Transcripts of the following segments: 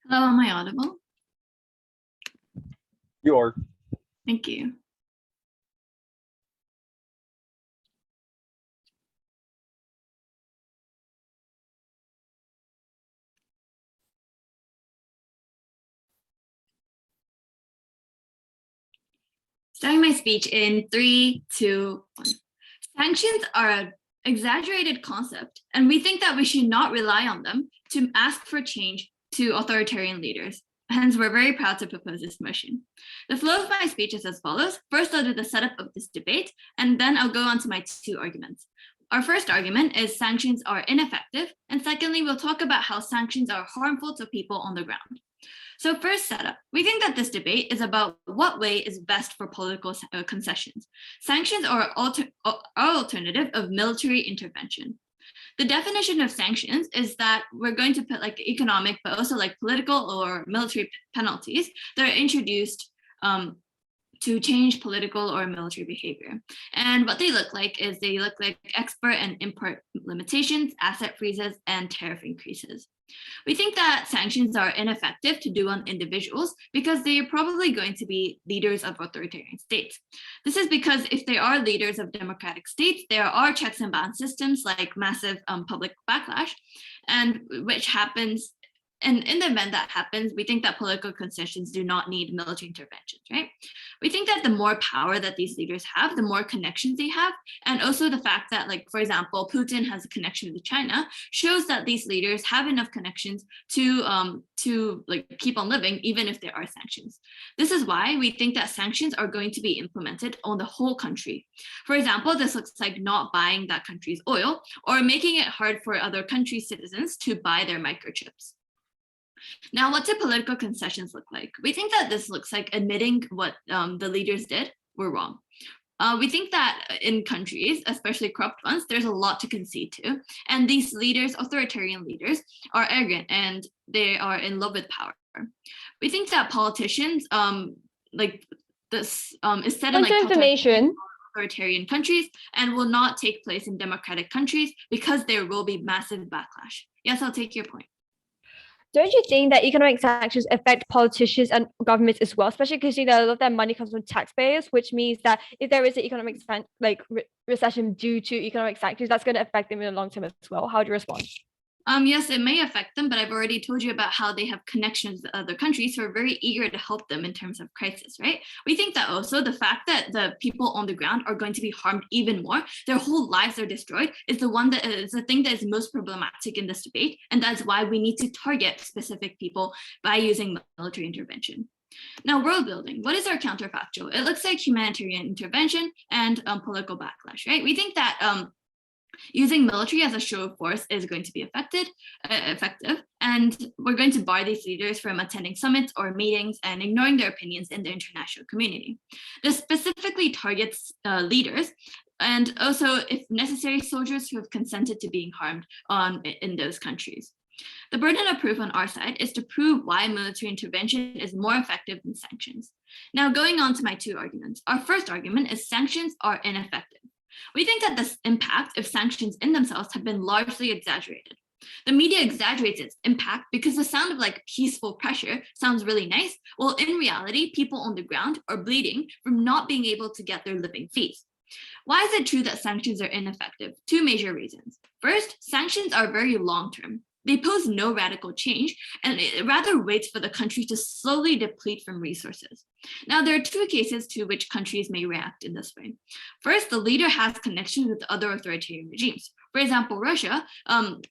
Hello, am I audible? You are. Thank you. Starting my speech in 3, 2, 1. Sanctions are an exaggerated concept, and we think that we should not rely on them to ask for change to authoritarian leaders. Hence, we're very proud to propose this motion. The flow of my speech is as follows. First, I'll do the setup of this debate, and then I'll go on to my two arguments. Our first argument is sanctions are ineffective, and secondly, we'll talk about how sanctions are harmful to people on the ground. So first setup, we think that this debate is about what way is best for political concessions. Sanctions are alternative of military intervention. The definition of sanctions is that we're going to put like economic, but also like political or military penalties that are introduced to change political or military behavior. And what they look like is they look like export and import limitations, asset freezes, and tariff increases. We think that sanctions are ineffective to do on individuals because they are probably going to be leaders of authoritarian states. This is because if they are leaders of democratic states, there are checks and balance systems like massive public backlash, and which happens. And in the event that happens, we think that political concessions do not need military interventions, right? We think that the more power that these leaders have, the more connections they have, and also the fact that, like, for example, Putin has a connection with China, shows that these leaders have enough connections to like keep on living, even if there are sanctions. This is why we think that sanctions are going to be implemented on the whole country. For example, this looks like not buying that country's oil or making it hard for other countries' citizens to buy their microchips. Now, what do political concessions look like? We think that this looks like admitting what the leaders did were wrong. We think that in countries, especially corrupt ones, there's a lot to concede to. And these leaders, authoritarian leaders, are arrogant and they are in love with power. We think that politicians, like this, is set in like information. Authoritarian countries and will not take place in democratic countries because there will be massive backlash. Yes, I'll take your point. Don't you think that economic sanctions affect politicians and governments as well, especially because a lot of that money comes from taxpayers, which means that if there is an economic recession due to economic sanctions, that's going to affect them in the long term as well. How do you respond? Yes, it may affect them, but I've already told you about how they have connections with other countries who are very eager to help them in terms of crisis, right? We think that also the fact that the people on the ground are going to be harmed even more, their whole lives are destroyed, is the thing that is most problematic in this debate, and that's why we need to target specific people by using military intervention. Now, world building, what is our counterfactual? It looks like humanitarian intervention and political backlash, right? We think that using military as a show of force is going to be effective, and we're going to bar these leaders from attending summits or meetings and ignoring their opinions in the international community. This specifically targets leaders and also, if necessary, soldiers who have consented to being harmed in those countries. The burden of proof on our side is to prove why military intervention is more effective than sanctions. Now, going on to my two arguments. Our first argument is sanctions are ineffective. We think that this impact of sanctions in themselves have been largely exaggerated. The media exaggerates its impact because the sound of like peaceful pressure sounds really nice, while in reality, people on the ground are bleeding from not being able to get their living fees. Why is it true that sanctions are ineffective? Two major reasons. First, sanctions are very long-term. They pose no radical change, and it rather waits for the country to slowly deplete from resources. Now, there are two cases to which countries may react in this way. First, the leader has connections with other authoritarian regimes. For example, Russia,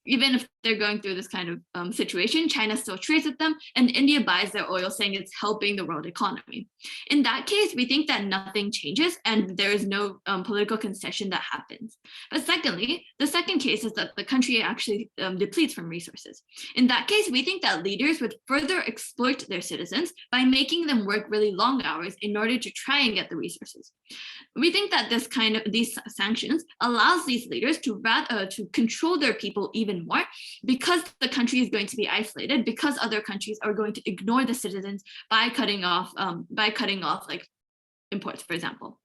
even if they're going through this kind of situation, China still trades with them, and India buys their oil, saying it's helping the world economy. In that case, we think that nothing changes and there is no political concession that happens. But secondly, the second case is that the country actually depletes from resources. In that case, we think that leaders would further exploit their citizens by making them work really long hours in order to try and get the resources. We think that these sanctions allows these leaders to control their people even more because the country is going to be isolated, because other countries are going to ignore the citizens by cutting off like imports, for example.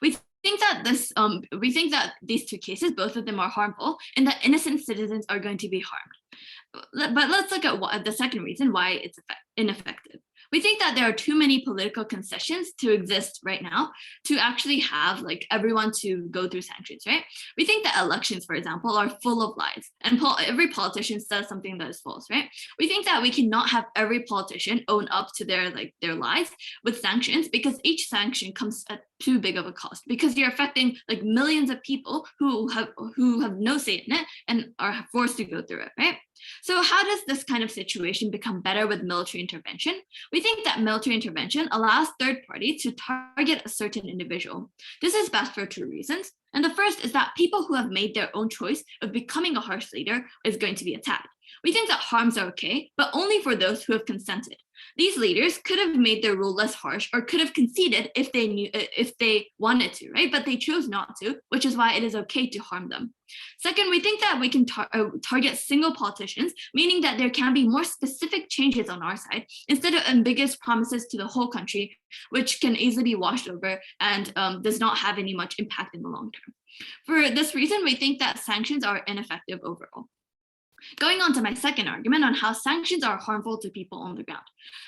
We think that these two cases, both of them are harmful, and that innocent citizens are going to be harmed. But let's look at the second reason why it's ineffective. We think that there are too many political concessions to exist right now to actually have like everyone to go through sanctions, right? We think that elections, for example, are full of lies, and every politician says something that is false, right? We think that we cannot have every politician own up to their lies with sanctions, because each sanction comes at too big of a cost, because you're affecting like millions of people who have no say in it and are forced to go through it, right? So how does this kind of situation become better with military intervention? We think that military intervention allows third parties to target a certain individual. This is best for two reasons. And the first is that people who have made their own choice of becoming a harsh leader is going to be attacked. We think that harms are okay, but only for those who have consented. These leaders could have made their rule less harsh or could have conceded if they wanted to, right? But they chose not to, which is why it is okay to harm them. Second, we think that we can target single politicians, meaning that there can be more specific changes on our side instead of ambiguous promises to the whole country, which can easily be washed over and does not have any much impact in the long term. For this reason, we think that sanctions are ineffective overall. Going on to my second argument on how sanctions are harmful to people on the ground.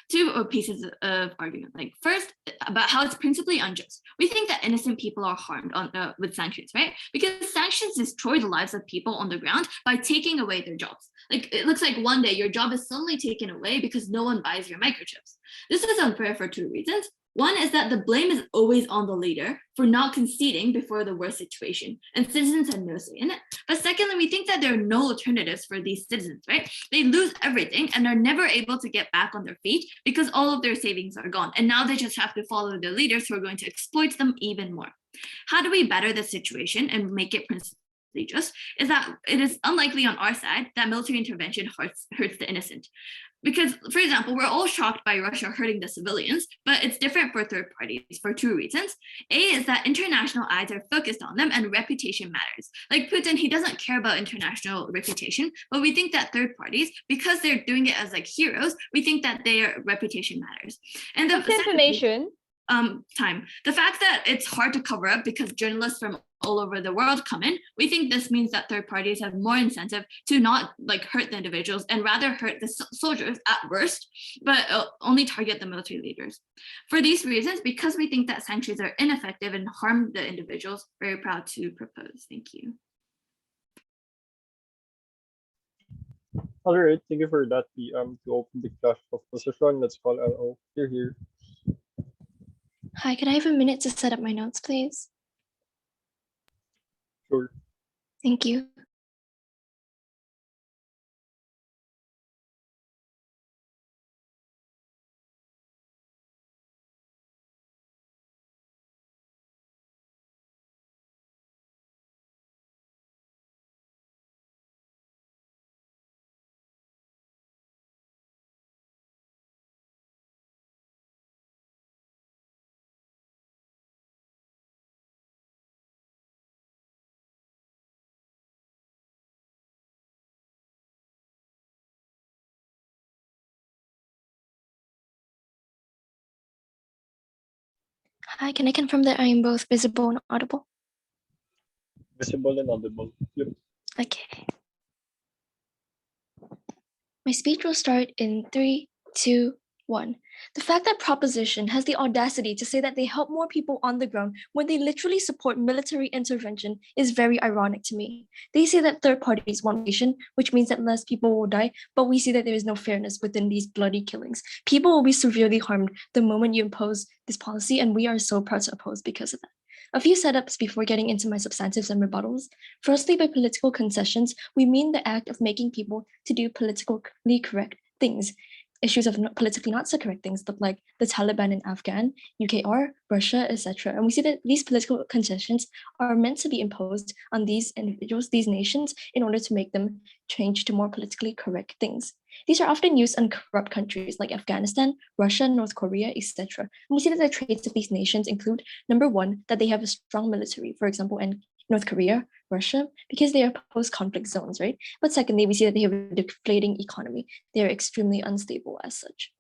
Two pieces of argument. Like first, about how it's principally unjust. We think that innocent people are harmed with sanctions, right? Because sanctions destroy the lives of people on the ground by taking away their jobs. Like it looks like one day your job is suddenly taken away because no one buys your microchips. This is unfair for two reasons. One is that the blame is always on the leader for not conceding before the worst situation, and citizens had no say in it. But secondly, we think that there are no alternatives for these citizens, right? They lose everything and are never able to get back on their feet because all of their savings are gone. And now they just have to follow their leaders who are going to exploit them even more. How do we better the situation and make it principally just? Is that it is unlikely on our side that military intervention hurts the innocent. Because, for example, we're all shocked by Russia hurting the civilians, but it's different for third parties for two reasons. A is that international eyes are focused on them and reputation matters. Like Putin, he doesn't care about international reputation, but we think that third parties, because they're doing it as like heroes, we think that their reputation matters. And the information. The fact that it's hard to cover up because journalists from all over the world come in, we think this means that third parties have more incentive to not like hurt the individuals and rather hurt the soldiers at worst, but only target the military leaders. For these reasons, because we think that sanctions are ineffective and harm the individuals, very proud to propose. Thank you. All right, thank you for that. To open the class of position, let's call LO. Here. Hi, could I have a minute to set up my notes, please? Sure. Thank you. Hi, can I confirm that I am both visible and audible? Visible and audible. Yep. Okay. My speech will start in 3, 2, 1. The fact that proposition has the audacity to say that they help more people on the ground when they literally support military intervention is very ironic to me. They say that third parties want nation, which means that less people will die, but we see that there is no fairness within these bloody killings. People will be severely harmed the moment you impose this policy, and we are so proud to oppose because of that. A few setups before getting into my substantives and rebuttals. Firstly, by political concessions, we mean the act of making people to do politically correct things. Issues of politically not so correct things look like the Taliban in Afghan, UKR, Russia, etc. And we see that these political concessions are meant to be imposed on these individuals, these nations, in order to make them change to more politically correct things. These are often used on corrupt countries like Afghanistan, Russia, North Korea, etc. And we see that the traits of these nations include, number one, that they have a strong military, for example, in North Korea, Russia, because they are post-conflict zones, right? But secondly, we see that they have a deflating economy. They are extremely unstable as such.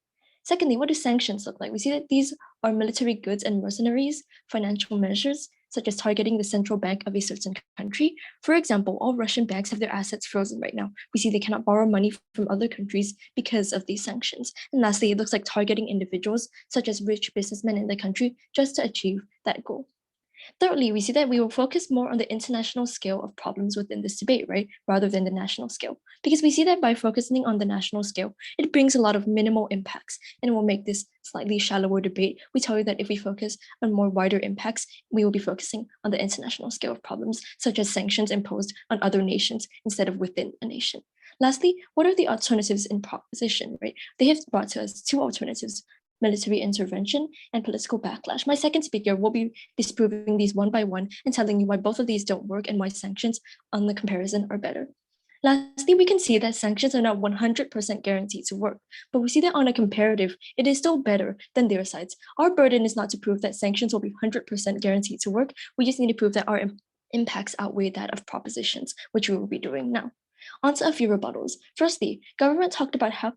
Secondly, what do sanctions look like? We see that these are military goods and mercenaries, financial measures, such as targeting the central bank of a certain country. For example, all Russian banks have their assets frozen right now. We see they cannot borrow money from other countries because of these sanctions. And lastly, it looks like targeting individuals, such as rich businessmen in the country, just to achieve that goal. Thirdly, we see that we will focus more on the international scale of problems within this debate, right, rather than the national scale. Because we see that by focusing on the national scale, it brings a lot of minimal impacts and it will make this slightly shallower debate. We tell you that if we focus on more wider impacts, we will be focusing on the international scale of problems, such as sanctions imposed on other nations instead of within a nation. Lastly, what are the alternatives in proposition, right? They have brought to us two alternatives: military intervention and political backlash. My second speaker will be disproving these one by one and telling you why both of these don't work and why sanctions on the comparison are better. Lastly, we can see that sanctions are not 100% guaranteed to work, but we see that on a comparative, it is still better than their sides. Our burden is not to prove that sanctions will be 100% guaranteed to work. We just need to prove that our impacts outweigh that of propositions, which we will be doing now. On to a few rebuttals. Firstly, government talked about how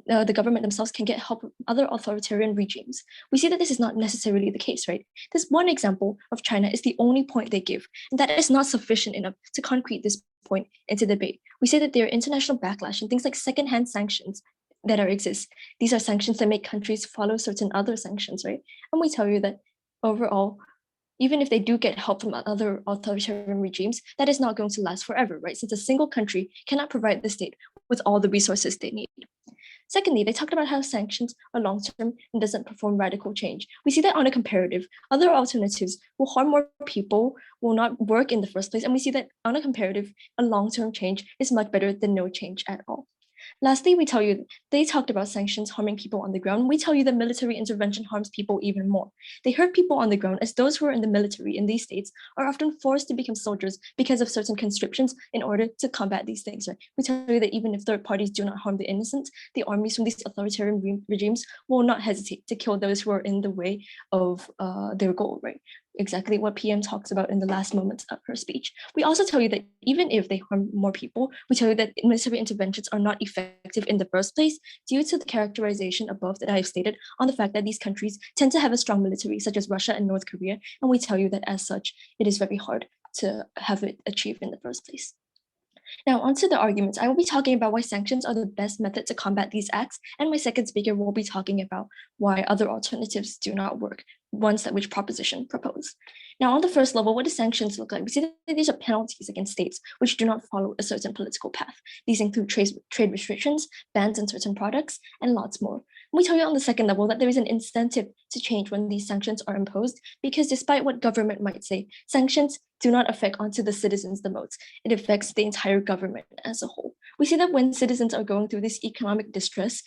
the government themselves can get help from other authoritarian regimes. We see that this is not necessarily the case, right? This one example of China is the only point they give, and that is not sufficient enough to concrete this point into debate. We say that there are international backlash and things like secondhand sanctions that exist. These are sanctions that make countries follow certain other sanctions, right? And we tell you that overall, even if they do get help from other authoritarian regimes, that is not going to last forever, right? Since a single country cannot provide the state with all the resources they need. Secondly, they talked about how sanctions are long-term and doesn't perform radical change. We see that on a comparative, other alternatives will harm more people, will not work in the first place, and we see that on a comparative, a long-term change is much better than no change at all. Lastly, we tell you they talked about sanctions harming people on the ground. We tell you that military intervention harms people even more. They hurt people on the ground as those who are in the military in these states are often forced to become soldiers because of certain conscriptions in order to combat these things. Right? We tell you that even if third parties do not harm the innocent, the armies from these authoritarian regimes will not hesitate to kill those who are in the way of their goal. Right? Exactly what PM talks about in the last moments of her speech. We also tell you that even if they harm more people, we tell you that military interventions are not effective in the first place due to the characterization above that I have stated on the fact that these countries tend to have a strong military, such as Russia and North Korea, and we tell you that as such, it is very hard to have it achieved in the first place. Now, onto the arguments. I will be talking about why sanctions are the best method to combat these acts, and my second speaker will be talking about why other alternatives do not work, ones that which proposition propose. Now, on the first level, what do sanctions look like? We see that these are penalties against states which do not follow a certain political path. These include trade restrictions, bans on certain products, and lots more. We tell you on the second level that there is an incentive to change when these sanctions are imposed, because despite what government might say, sanctions do not affect onto the citizens the most. It affects the entire government as a whole. We see that when citizens are going through this economic distress,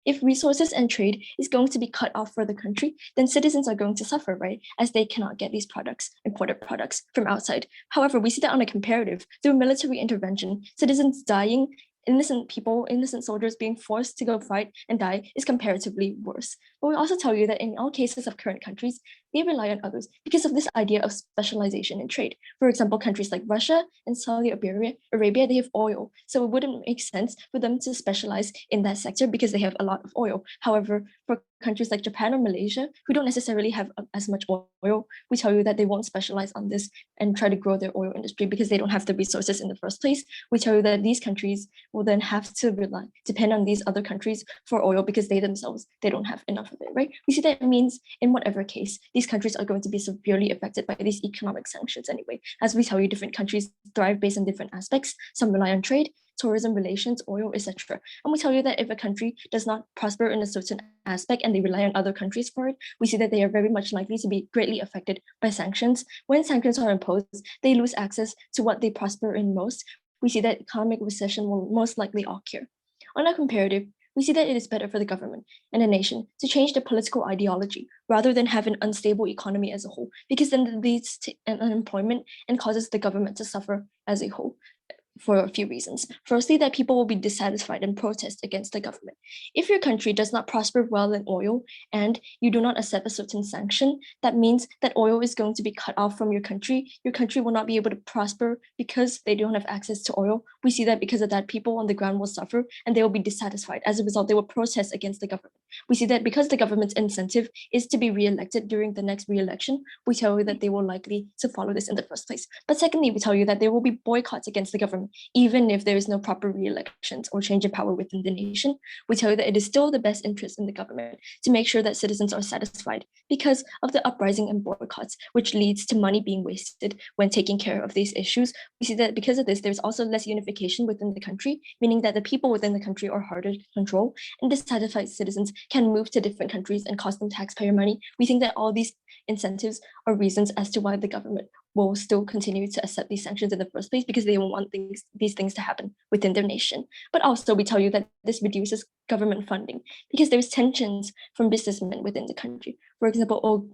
if resources and trade is going to be cut off for the country, then citizens are going to suffer, right? As they cannot get these products, imported products from outside. However, we see that on a comparative, through military intervention, citizens dying, innocent people, innocent soldiers being forced to go fight and die is comparatively worse. But we also tell you that in all cases of current countries, they rely on others because of this idea of specialization in trade. For example, countries like Russia and Saudi Arabia, they have oil. So it wouldn't make sense for them to specialize in that sector because they have a lot of oil. However, for countries like Japan or Malaysia, who don't necessarily have as much oil, we tell you that they won't specialize on this and try to grow their oil industry because they don't have the resources in the first place. We tell you that these countries will then have to depend on these other countries for oil because they themselves, they don't have enough of it, right? We see that it means in whatever case, these countries are going to be severely affected by these economic sanctions anyway. As we tell you, different countries thrive based on different aspects. Some rely on trade, tourism, relations, oil, etc. And we tell you that if a country does not prosper in a certain aspect and they rely on other countries for it, we see that they are very much likely to be greatly affected by sanctions. When sanctions are imposed, they lose access to what they prosper in most. We see that economic recession will most likely occur. On a comparative, we see that it is better for the government and the nation to change the political ideology rather than have an unstable economy as a whole, because then it leads to unemployment and causes the government to suffer as a whole. For a few reasons. Firstly, that people will be dissatisfied and protest against the government. If your country does not prosper well in oil and you do not accept a certain sanction, that means that oil is going to be cut off from your country. Your country will not be able to prosper because they don't have access to oil. We see that because of that, people on the ground will suffer and they will be dissatisfied. As a result, they will protest against the government. We see that because the government's incentive is to be re-elected during the next re-election, we tell you that they will likely to follow this in the first place. But secondly, we tell you that there will be boycotts against the government, even if there is no proper re-elections or change of power within the nation. We tell you that it is still the best interest in the government to make sure that citizens are satisfied because of the uprising and boycotts, which leads to money being wasted when taking care of these issues. We see that because of this, there's also less unification within the country, meaning that the people within the country are harder to control, and dissatisfied citizens can move to different countries and cost them taxpayer money. We think that all these incentives are reasons as to why the government will still continue to accept these sanctions in the first place, because they will want these things to happen within their nation. But also we tell you that this reduces government funding because there's tensions from businessmen within the country. For example,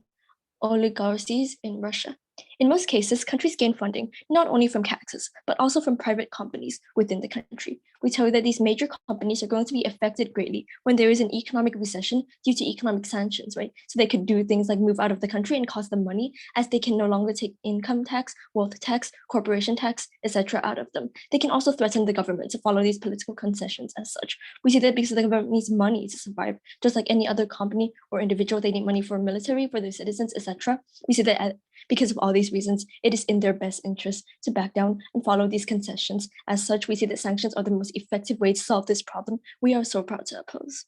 oligarchies in Russia. In most cases, countries gain funding not only from taxes, but also from private companies within the country. We tell you that these major companies are going to be affected greatly when there is an economic recession due to economic sanctions, right? So they could do things like move out of the country and cost them money, as they can no longer take income tax, wealth tax, corporation tax, etc. out of them. They can also threaten the government to follow these political concessions as such. We see that because the government needs money to survive, just like any other company or individual, they need money for military, for their citizens, etc. We see that because of all these reasons, it is in their best interest to back down and follow these concessions. As such, we see that sanctions are the most effective way to solve this problem we are so proud to oppose.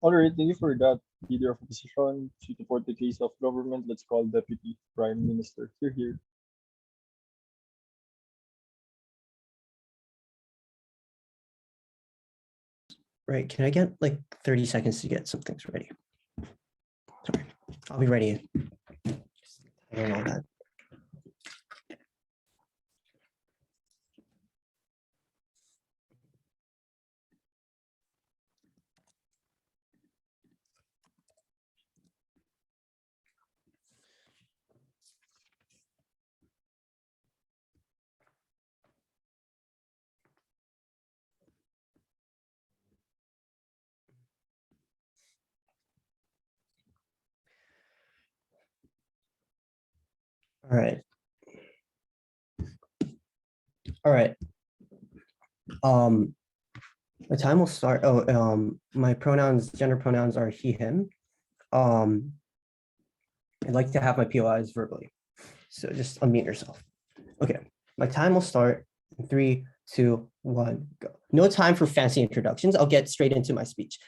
All right, thank you for that, Leader of Opposition. To support the case of government, let's call Deputy Prime Minister. You're here. Right, can I get like 30 seconds to get some things ready? Sorry, I'll be ready. I don't know that. All right. All right. My time will start. My pronouns, gender pronouns are he, him. I'd like to have my POIs verbally. So just unmute yourself. Okay, my time will start in 3, 2, 1, go. No time for fancy introductions. I'll get straight into my speech.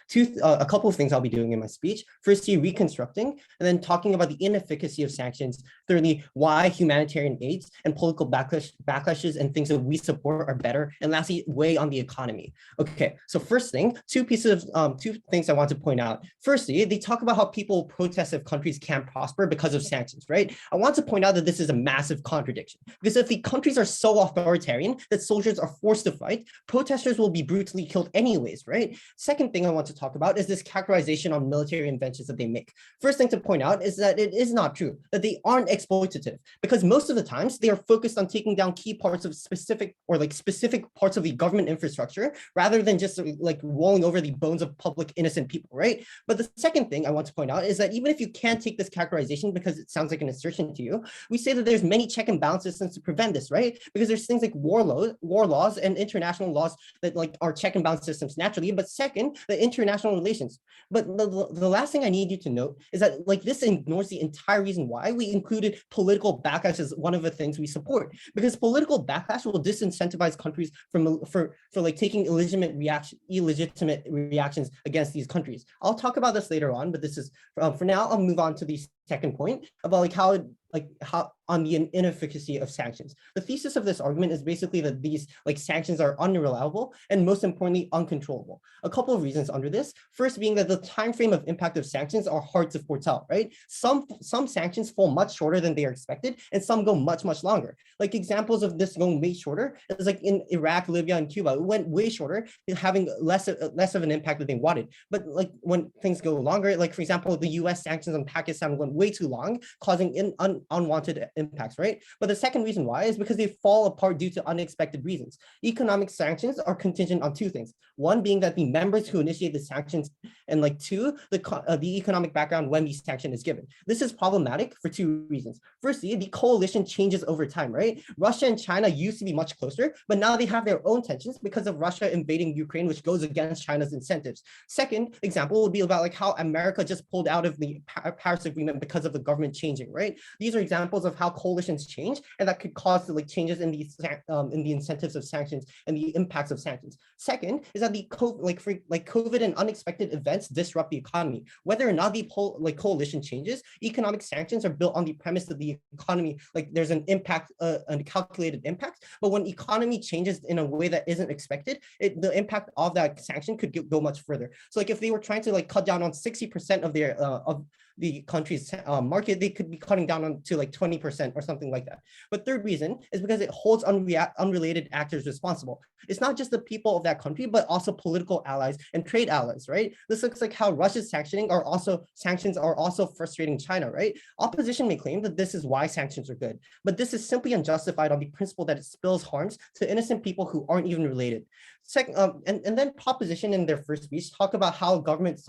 A couple of things I'll be doing in my speech. Firstly, reconstructing, and then talking about the inefficacy of sanctions. Thirdly, why humanitarian aids and political backlashes and things that we support are better. And lastly, weigh on the economy. Okay, so first thing, two things I want to point out. Firstly, they talk about how people protest if countries can't prosper because of sanctions, right? I want to point out that this is a massive contradiction, because if the countries are so authoritarian that soldiers are forced to fight, protesters will be brutally killed anyways, right? Second thing I want to talk about is this characterization on military inventions that they make. First thing to point out is that it is not true, that they aren't exploitative, because most of the times they are focused on taking down key parts of specific parts of the government infrastructure, rather than just like rolling over the bones of public innocent people, right? But the second thing I want to point out is that even if you can't take this characterization because it sounds like an assertion to you, we say that there's many check and balance systems to prevent this, right? Because there's things like war laws and international laws that like are check and balance systems naturally, but second, the international relations. But the last thing I need you to note is that like this ignores the entire reason why we included political backlash as one of the things we support, because political backlash will disincentivize countries for like taking illegitimate reactions against these countries. I'll talk about this later on, but this is for now. I'll move on to the second point about like how on the inefficacy of sanctions. The thesis of this argument is basically that these like sanctions are unreliable and most importantly uncontrollable. A couple of reasons under this. First being that the time frame of impact of sanctions are hard to foretell, right? Some sanctions fall much shorter than they are expected, and some go much longer. Like examples of this going way shorter is like in Iraq, Libya, and Cuba. It went way shorter, having less of an impact than they wanted. But like when things go longer, like for example, the U.S. sanctions on Pakistan went way too long, causing unwanted impacts, right? But the second reason why is because they fall apart due to unexpected reasons. Economic sanctions are contingent on two things. One being that the members who initiate the sanctions, and like two, the economic background when the sanction is given. This is problematic for two reasons. Firstly, the coalition changes over time, right? Russia and China used to be much closer, but now they have their own tensions because of Russia invading Ukraine, which goes against China's incentives. Second example would be about like how America just pulled out of the Paris Agreement because of the government changing, right? These are examples of how coalitions change, and that could cause like changes in the incentives of sanctions and the impacts of sanctions. Second is that the COVID and unexpected events disrupt the economy. Whether or not the coalition changes, economic sanctions are built on the premise that the economy, like there's an impact, a calculated impact. But when economy changes in a way that isn't expected, the impact of that sanction could go much further. So like if they were trying to like cut down on 60% of their of the country's market, they could be cutting down on to like 20% or something like that. But third reason is because it holds unrelated actors responsible. It's not just the people of that country, but also political allies and trade allies, right? This looks like how Russia's sanctions are also frustrating China, right? Opposition may claim that this is why sanctions are good, but this is simply unjustified on the principle that it spills harms to innocent people who aren't even related. Second, and then opposition in their first speech talk about how governments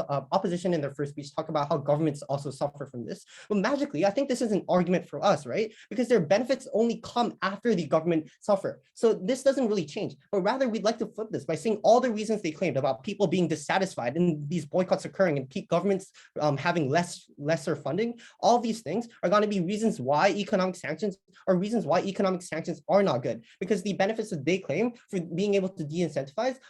also suffer from this. But magically, I think this is an argument for us, right? Because their benefits only come after the government suffer. So this doesn't really change, but rather we'd like to flip this by saying all the reasons they claimed about people being dissatisfied and these boycotts occurring and governments having lesser funding. All these things are going to be reasons why economic sanctions are not good, because the benefits that they claim for being able to de-incentivize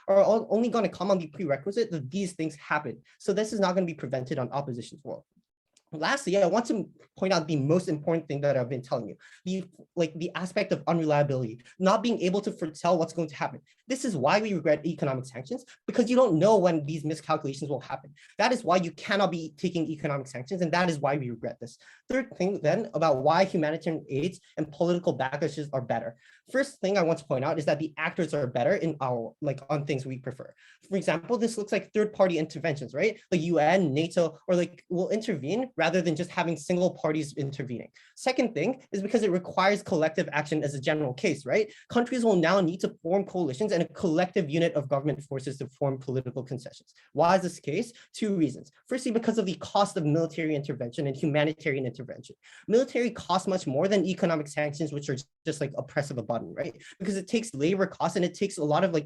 are only going to come on the prerequisite that these things happen. So this is not going to be prevented on opposition's world. Lastly, I want to point out the most important thing that I've been telling you, the aspect of unreliability, not being able to foretell what's going to happen. This is why we regret economic sanctions, because you don't know when these miscalculations will happen. That is why you cannot be taking economic sanctions, and that is why we regret this. Third thing then about why humanitarian aids and political backlashes are better. First thing I want to point out is that the actors are better in on things we prefer. For example, this looks like third-party interventions, right? The UN, NATO, or will intervene rather than just having single parties intervening. Second thing is because it requires collective action as a general case, right? Countries will now need to form coalitions and a collective unit of government forces to form political concessions. Why is this case? Two reasons. Firstly, because of the cost of military intervention and humanitarian intervention. Military costs much more than economic sanctions, which are just like a press of a button, right? Because it takes labor costs and it takes a lot of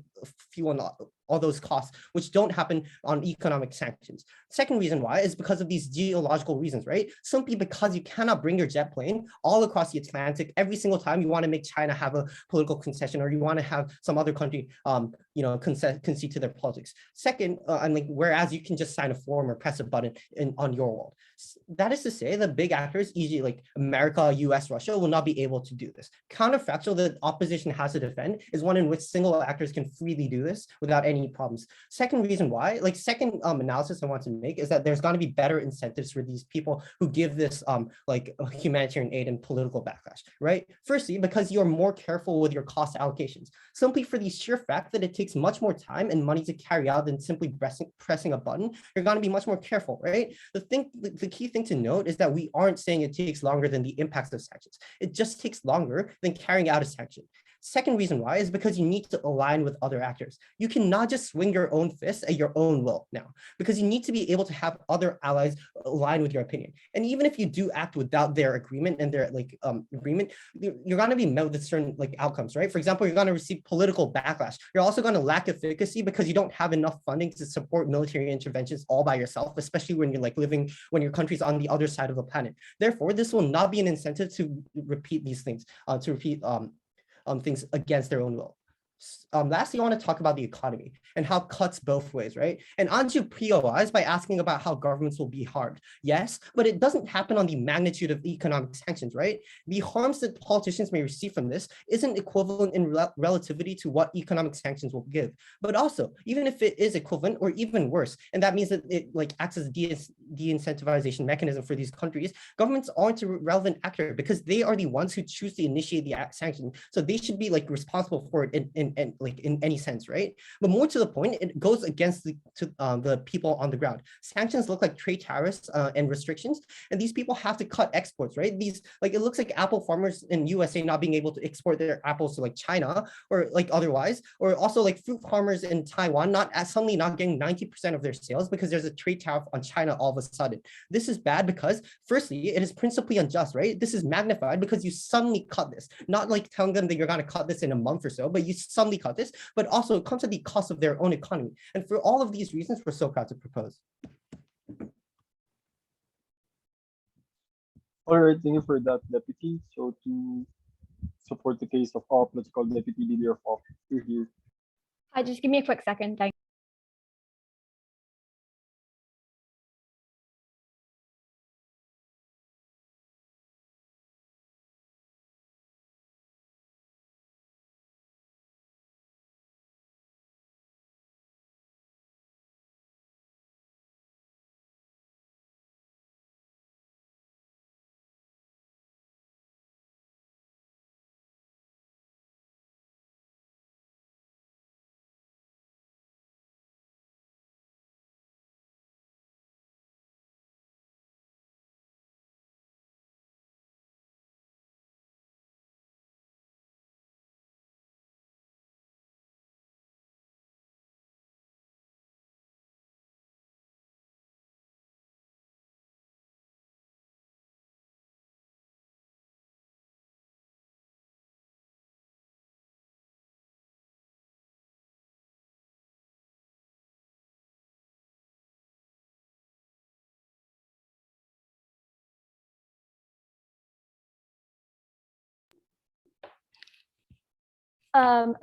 fuel and all those costs, which don't happen on economic sanctions. Second reason why is because of these geological reasons, right? Simply because you cannot bring your jet plane all across the Atlantic every single time you want to make China have a political concession, or you want to have some other country, concede to their politics. Second, whereas you can just sign a form or press a button on your world. That is to say, the big actors, e.g. like America, US, Russia, will not be able to do this. Counterfactual that opposition has to defend is one in which single actors can freely do this without any problems. Second reason why, second analysis I want to make is that there's going to be better incentives for these people who give this humanitarian aid and political backlash, right? Firstly, because you're more careful with your cost allocations, simply for the sheer fact that it takes much more time and money to carry out than simply pressing a button. You're going to be much more careful, right? The key thing to note is that we aren't saying it takes longer than the impacts of sanctions. It just takes longer than carrying out a sanction. Second reason why is because you need to align with other actors. You cannot just swing your own fist at your own will now, because you need to be able to have other allies align with your opinion. And even if you do act without their agreement and their agreement, you're going to be met with certain outcomes, right? For example, you're going to receive political backlash. You're also going to lack efficacy because you don't have enough funding to support military interventions all by yourself, especially when you're when your country's on the other side of the planet. Therefore, this will not be an incentive to repeat these things, things against their own will. Lastly, I want to talk about the economy and how it cuts both ways, right? And Anju POIs by asking about how governments will be harmed. Yes, but it doesn't happen on the magnitude of economic sanctions, right? The harms that politicians may receive from this isn't equivalent in relativity to what economic sanctions will give. But also, even if it is equivalent or even worse, and that means that it acts as a de-incentivization mechanism for these countries, governments aren't a relevant actor because they are the ones who choose to initiate the sanction. So they should be responsible for it in like in any sense, right? But more to the point, it goes against the people on the ground. Sanctions look like trade tariffs and restrictions, and these people have to cut exports, right? These, like, it looks like apple farmers in USA not being able to export their apples to like China or like otherwise, or also like fruit farmers in Taiwan suddenly not getting 90% of their sales because there's a trade tariff on China all of a sudden. This is bad because firstly, it is principally unjust, right? This is magnified because you suddenly cut this, not like telling them that you're going to cut this in a month or so, but you suddenly cut this, but also it comes at the cost of their own economy. And for all of these reasons, we're so proud to propose. All right, thank you for that, Deputy. So to support the case of our political deputy leader of office, you're here. Hi, just give me a quick second. Thank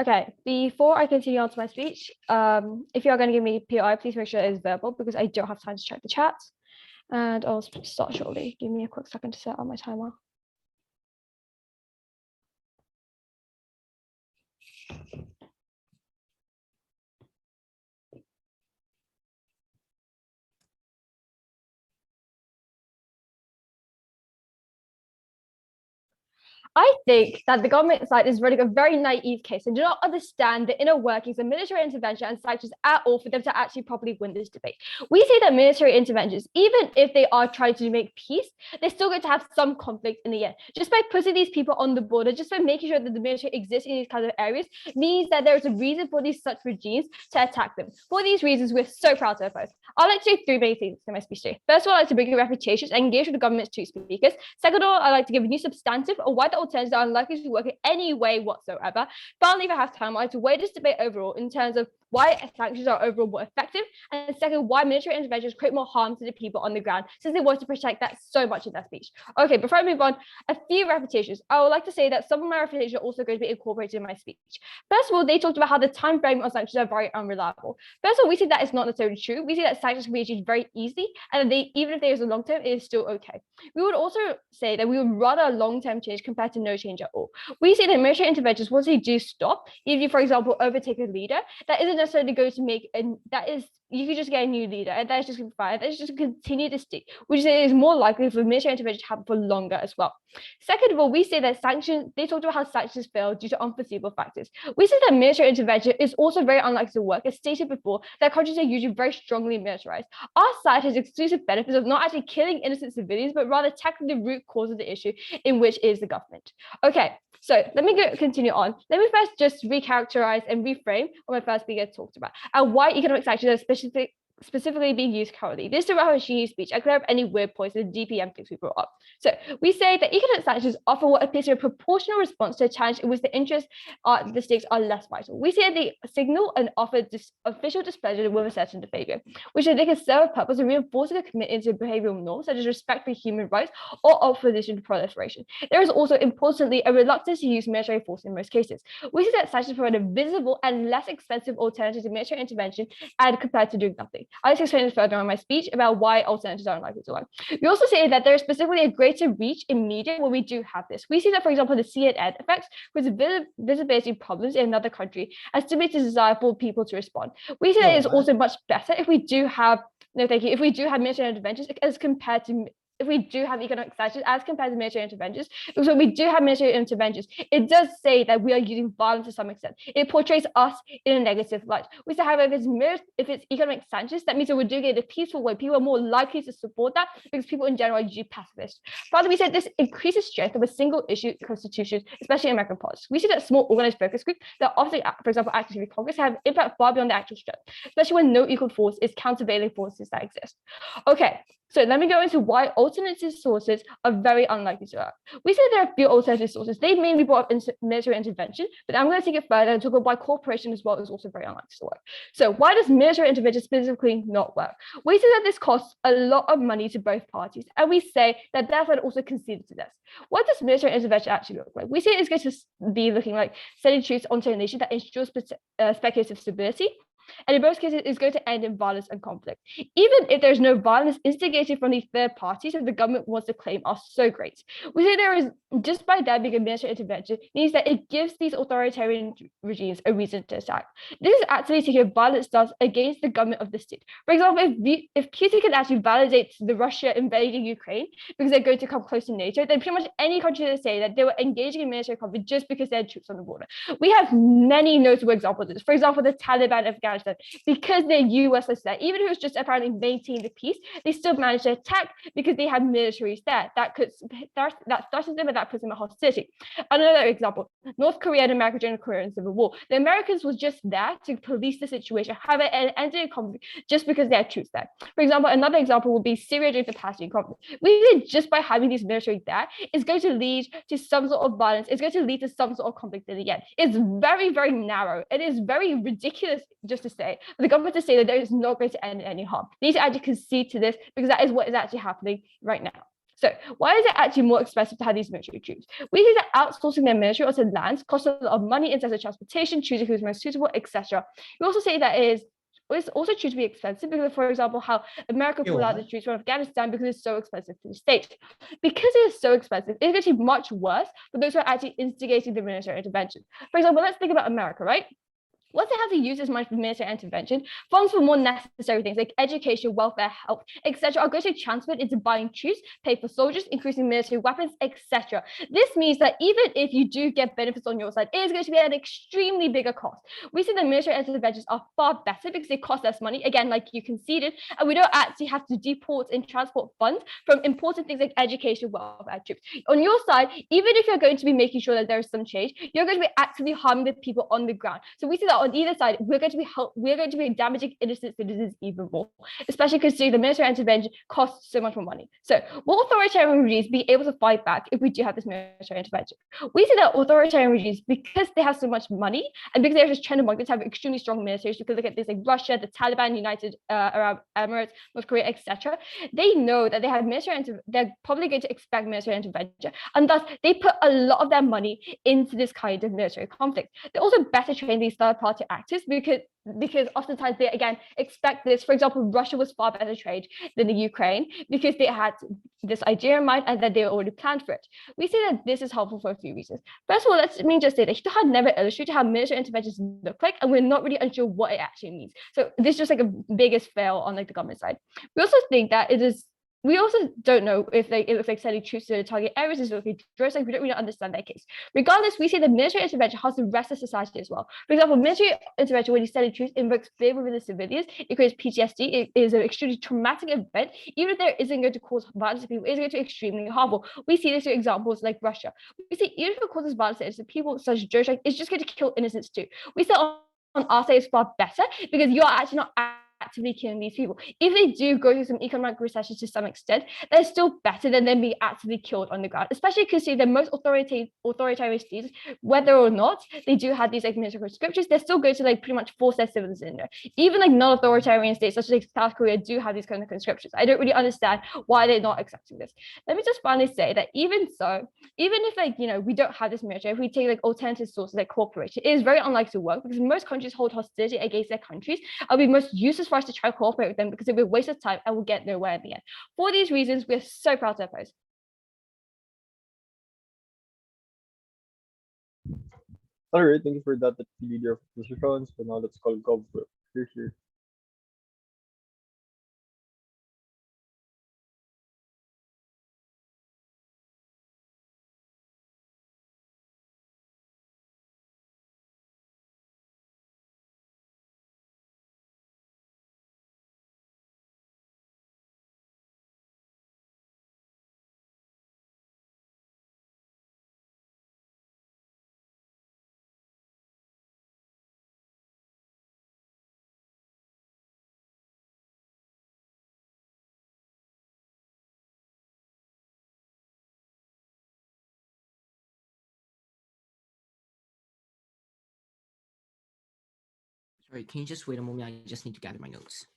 Okay, before I continue on to my speech, if you're going to give me PI, please make sure it is verbal because I don't have time to check the chat. And I'll start shortly. Give me a quick second to set up my timer. I think that the government side is running a very naive case and do not understand the inner workings of military intervention and sanctions at all for them to actually properly win this debate. We see that military interventions, even if they are trying to make peace, they're still going to have some conflict in the end. Just by putting these people on the border, just by making sure that the military exists in these kinds of areas, means that there is a reason for these such regimes to attack them. For these reasons, we're so proud to oppose. I'd like to say three main things in my speech today. First of all, I'd like to bring your reputations and engage with the government's two speakers. Second of all, I'd like to give a new substantive or why the alternatives are unlikely to work in any way whatsoever. Finally, if I have time, I'd like to weigh this debate overall in terms of why sanctions are overall more effective, and second, why military interventions create more harm to the people on the ground, since they want to protect that so much in that speech. Okay, before I move on, a few reputations. I would like to say that some of my reputations are also going to be incorporated in my speech. First of all, they talked about how the time frame of sanctions are very unreliable. First of all, we see that it's not necessarily true. We see that sanctions can be achieved very easily, and that even if there is a long term, it is still okay. We would also say that we would rather a long-term change compared to no change at all. We see that military interventions, once they do stop, if you, for example, overtake a leader, that isn't necessarily going to make, and that is, you could just get a new leader, and that is just going to be fine. That is just continue to stick, which is more likely for military intervention to happen for longer as well. Second of all, we say that sanctions, they talked about how sanctions fail due to unforeseeable factors. We say that military intervention is also very unlikely to work. As stated before, that countries are usually very strongly militarized. Our side has exclusive benefits of not actually killing innocent civilians, but rather tackling the root cause of the issue, in which is the government. Okay, so let me continue on. Let me first just recharacterize and reframe what my first speaker talked about and why economic sanctions are specifically being used currently. This is a Rahashini's speech. I clear up any weird points that the DPM thinks we brought up. So we say that economic sanctions offer what appears to be a proportional response to a challenge in which the interests the stakes are less vital. We say they signal and offer official displeasure with a certain behavior, which they can serve a purpose of reinforcing a commitment to behavioral norms such as respect for human rights or opposition to proliferation. There is also importantly a reluctance to use military force in most cases. We see that sanctions provide a visible and less expensive alternative to military intervention and compared to doing nothing. I'll explain this further in my speech about why alternatives are unlikely to work. We also say that there is specifically a greater reach in media where we do have this. We see that, for example, the CNN effects with visibility problems in another country and stimulates the desire for people to respond. We say that it's also much better if we do have, if we do have military interventions as compared to if we do have economic sanctions as compared to military interventions, because when we do have military interventions, it does say that we are using violence to some extent. It portrays us in a negative light. We say, however, if it's economic sanctions, that means that we're doing it in a peaceful way. People are more likely to support that because people in general are usually pacifist. Further, we said this increases strength of a single issue constitution, especially in American politics. We see that small organized focus groups that often, for example, active in Congress have impact far beyond the actual strength, especially when no equal force is countervailing forces that exist. Okay, so let me go into why alternative sources are very unlikely to work. We said there are a few alternative sources. They mainly brought up military intervention, but I'm going to take it further and talk about why cooperation as well is also very unlikely to work. So why does military intervention specifically not work? We say that this costs a lot of money to both parties, and we say that therefore it also conceded to this. What does military intervention actually look like? We say it's going to be looking like sending troops onto a nation that ensures speculative stability, and in most cases, it's going to end in violence and conflict. Even if there's no violence instigated from these third parties that the government wants to claim are so great. We say there is, just by there being a military intervention, means that it gives these authoritarian regimes a reason to attack. This is actually taking a violent stance against the government of the state. For example, if Putin can actually validate the Russia invading Ukraine because they're going to come close to NATO, then pretty much any country that say that they were engaging in military conflict just because they had troops on the border. We have many notable examples of this. For example, the Taliban of Afghanistan, because they're US there, even if it was just apparently maintaining the peace, they still managed to attack because they had militaries there. That started them and that puts them at hostility. Another example, North Korea and America during the Korean Civil War. The Americans was just there to police the situation. However, it ended in conflict just because they had troops there. For example, another example would be Syria during the Palestinian conflict. We said just by having these military there, it's going to lead to some sort of violence. It's going to lead to some sort of conflict in the end. It's very, very narrow. It is very ridiculous just to say, for the government to say that there is not going to end in any harm. They need to actually concede to this because that is what is actually happening right now. So why is it actually more expensive to have these military troops? We see that outsourcing their military onto lands costs a lot of money in terms of transportation, choosing who's most suitable, etc. We also say that it's also true to be expensive because, for example, how America pulled out the troops from Afghanistan because it's so expensive to the state. Because it is so expensive, it's going to be much worse for those who are actually instigating the military intervention. For example, let's think about America, right? Once they have to use this money for military intervention, funds for more necessary things like education, welfare, health, etc., are going to be transferred into buying troops, pay for soldiers, increasing military weapons, etc. This means that even if you do get benefits on your side, it is going to be at an extremely bigger cost. We see that military interventions are far better because they cost less money, again, like you conceded, and we don't actually have to deport and transport funds from important things like education, welfare, troops. On your side, even if you're going to be making sure that there is some change, you're going to be actively harming the people on the ground. So we see that on either side, we're going to be damaging innocent citizens even more, especially considering the military intervention costs so much more money. So will authoritarian regimes be able to fight back if we do have this military intervention? We see that authoritarian regimes, because they have so much money and because they're just trend among them to have extremely strong militaries, you can look at this like Russia, the Taliban, United Arab Emirates, North Korea, etc. They know that they have they're probably going to expect military intervention, and thus they put a lot of their money into this kind of military conflict. They also better train these third-party actors because oftentimes they again expect this. For example, Russia was far better trained than the Ukraine because they had this idea in mind and that they were already planned for it. We see that this is helpful for a few reasons. First of all, let me just say that Hito had never illustrated how military interventions look like, and we're not really unsure what it actually means. So this is just like a biggest fail on like the government side. We also think that we also don't know if it looks like sending troops to the target areas is looking drones, like we don't really understand that case. Regardless, we see the military intervention has the rest of society as well. For example, military intervention when you send troops invokes fear within the civilians, it creates PTSD, it is an extremely traumatic event. Even if there isn't going to cause violence to people, it's going to be extremely harmful. We see this in examples like Russia. We see even if it causes violence to innocent people, such as drones, it's just going to kill innocents too. We see on our side it's far better because you're actually not actively killing these people. If they do go through some economic recession to some extent, that's still better than them being actively killed on the ground, especially because the most authoritarian states, whether or not they do have these like military scriptures, they're still going to like pretty much force their citizens in there. Even like non-authoritarian states such as like South Korea do have these kind of conscriptions. I don't really understand why they're not accepting this. Let me just finally say that even if like we don't have this military, if we take like alternative sources like cooperation, it is very unlikely to work because most countries hold hostility against their countries and be most useless for us to try to cooperate with them because it will be a waste of time and we'll get nowhere in the end. For these reasons, we're so proud to oppose. All right, thank you for that, the leader of opposition. So now let's call Gov. Here. Sorry, can you just wait a moment? I just need to gather my notes.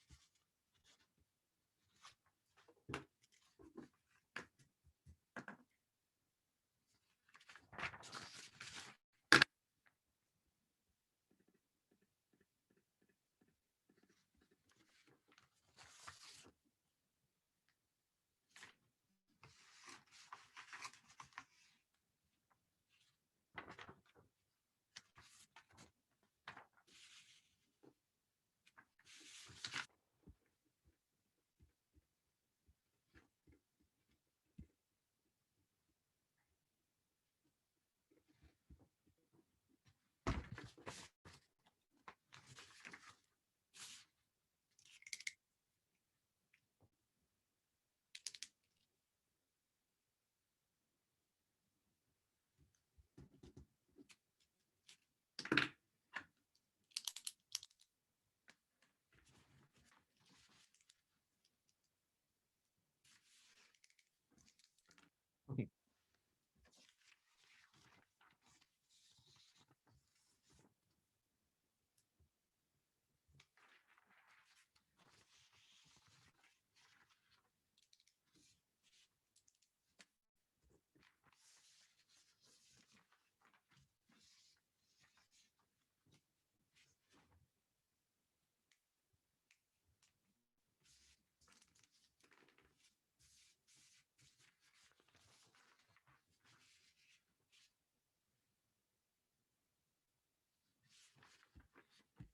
Okay.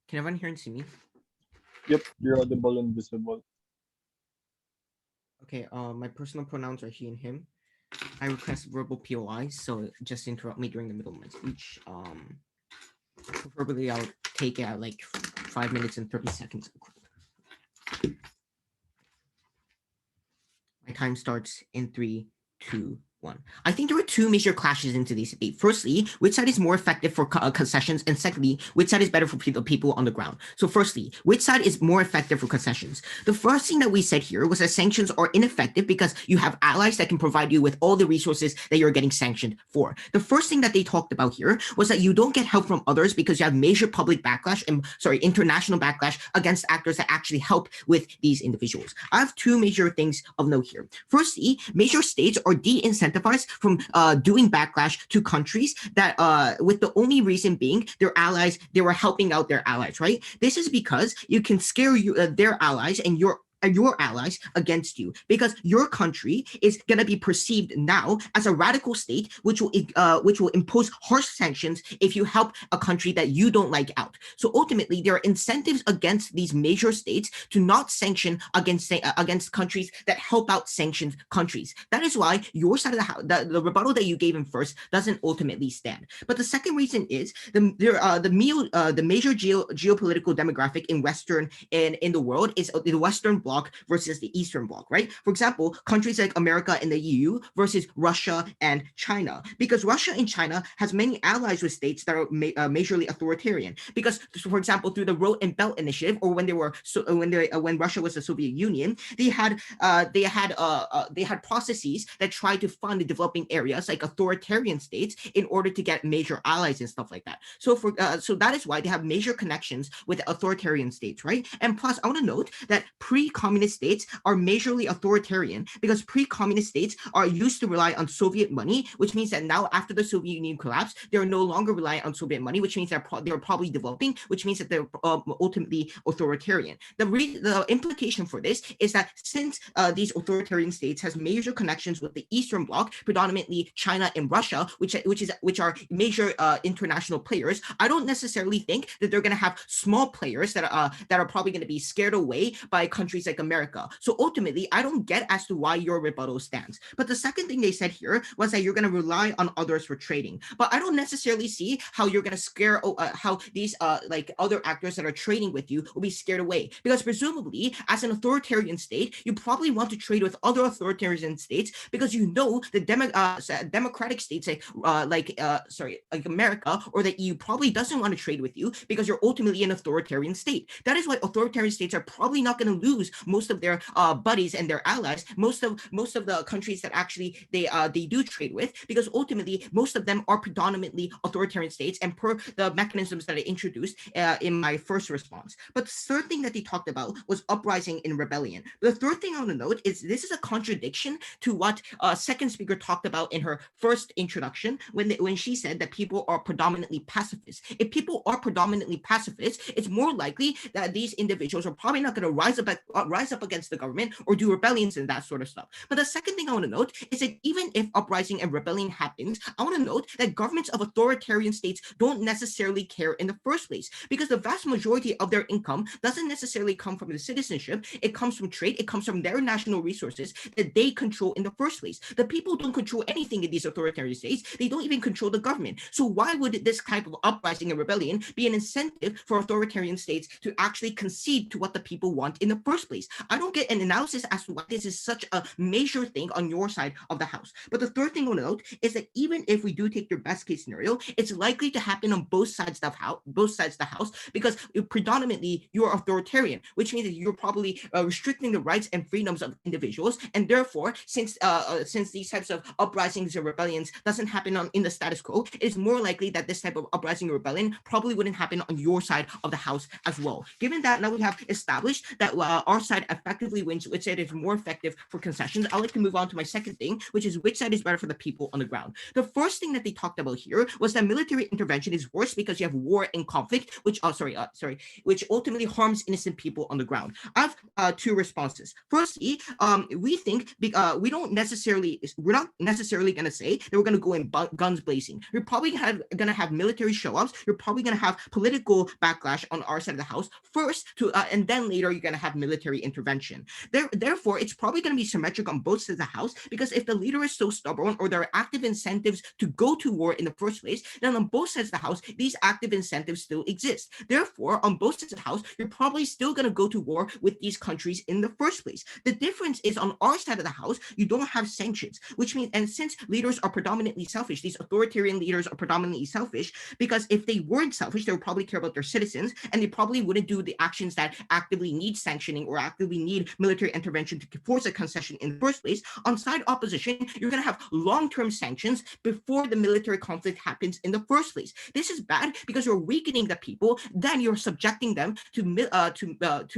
Can everyone hear and see me? Yep, you're audible and visible. Okay, my personal pronouns are he and him. I request verbal POI, so just interrupt me during the middle of my speech. Preferably I'll take it at like 5 minutes and 30 seconds. My time starts in 3, 2, 1. I think there were two major clashes into this debate. Firstly, which side is more effective for concessions? And secondly, which side is better for the people on the ground? So firstly, which side is more effective for concessions? The first thing that we said here was that sanctions are ineffective because you have allies that can provide you with all the resources that you're getting sanctioned for. The first thing that they talked about here was that you don't get help from others because you have major public backlash and international backlash against actors that actually help with these individuals. I have two major things of note here. Firstly, major states are de-incentivized from doing backlash to countries that with the only reason being their allies, they were helping out their allies, right? This is because you can scare their allies and your allies against you because your country is going to be perceived now as a radical state which will impose harsh sanctions if you help a country that you don't like out. So ultimately there are incentives against these major states to not sanction against countries that help out sanctioned countries. That is why your side of the house, the rebuttal that you gave in first doesn't ultimately stand. But the second reason is the major geopolitical demographic in Western and in the world is the Western bloc versus the Eastern Bloc, right? For example, countries like America and the EU versus Russia and China, because Russia and China has many allies with states that are majorly authoritarian. Because, for example, through the Road and Belt Initiative, or when Russia was the Soviet Union, they had processes that tried to fund the developing areas like authoritarian states in order to get major allies and stuff like that. So so that is why they have major connections with authoritarian states, right? And plus, I want to note that pre-communist states are majorly authoritarian because pre-communist states are used to rely on Soviet money, which means that now after the Soviet Union collapsed, they're no longer reliant on Soviet money, which means they're probably developing, which means that they're ultimately authoritarian. The implication for this is that since these authoritarian states has major connections with the Eastern Bloc, predominantly China and Russia, which are major international players, I don't necessarily think that they're going to have small players that are probably going to be scared away by countries like America. So ultimately, I don't get as to why your rebuttal stands. But the second thing they said here was that you're going to rely on others for trading. But I don't necessarily see how you're going to scare how these like other actors that are trading with you will be scared away. Because presumably, as an authoritarian state, you probably want to trade with other authoritarian states because you know the democratic states like America or the EU probably doesn't want to trade with you because you're ultimately an authoritarian state. That is why authoritarian states are probably not going to lose most of their buddies and their allies, most of the countries that actually they do trade with, because ultimately most of them are predominantly authoritarian states, and per the mechanisms that I introduced in my first response. But the third thing that they talked about was uprising and rebellion. The third thing I want to note is this is a contradiction to what second speaker talked about in her first introduction when she said that people are predominantly pacifists. If people are predominantly pacifists, it's more likely that these individuals are probably not going to rise up against the government or do rebellions and that sort of stuff. But the second thing I want to note is that even if uprising and rebellion happens, I want to note that governments of authoritarian states don't necessarily care in the first place, because the vast majority of their income doesn't necessarily come from the citizenship. It comes from trade. It comes from their national resources that they control in the first place. The people don't control anything in these authoritarian states. They don't even control the government. So why would this type of uprising and rebellion be an incentive for authoritarian states to actually concede to what the people want in the first place? I don't get an analysis as to why this is such a major thing on your side of the house. But the third thing I want to note is that even if we do take your best case scenario, it's likely to happen on both sides of the house, because predominantly you're authoritarian, which means that you're probably restricting the rights and freedoms of individuals, and therefore, since these types of uprisings or rebellions doesn't happen in the status quo, it's more likely that this type of uprising or rebellion probably wouldn't happen on your side of the house as well. Given that now we have established that our side effectively wins, which side is more effective for concessions, I'd like to move on to my second thing, which is which side is better for the people on the ground. The first thing that they talked about here was that military intervention is worse because you have war and conflict, which ultimately harms innocent people on the ground. I have two responses. Firstly, we think we're not necessarily going to say that we're going to go in guns blazing. You're probably going to have military show-ups. You're probably going to have political backlash on our side of the house first, and then later you're going to have military intervention. Therefore, it's probably going to be symmetric on both sides of the house, because if the leader is so stubborn or there are active incentives to go to war in the first place, then on both sides of the house, these active incentives still exist. Therefore, on both sides of the house, you're probably still going to go to war with these countries in the first place. The difference is on our side of the house, you don't have sanctions, which means, and since leaders are predominantly selfish, these authoritarian leaders are predominantly selfish, because if they weren't selfish, they would probably care about their citizens, and they probably wouldn't do the actions that actively need sanctioning or actively need military intervention to force a concession in the first place. On side opposition, you're going to have long-term sanctions before the military conflict happens in the first place. This is bad because you're weakening the people, then you're subjecting them to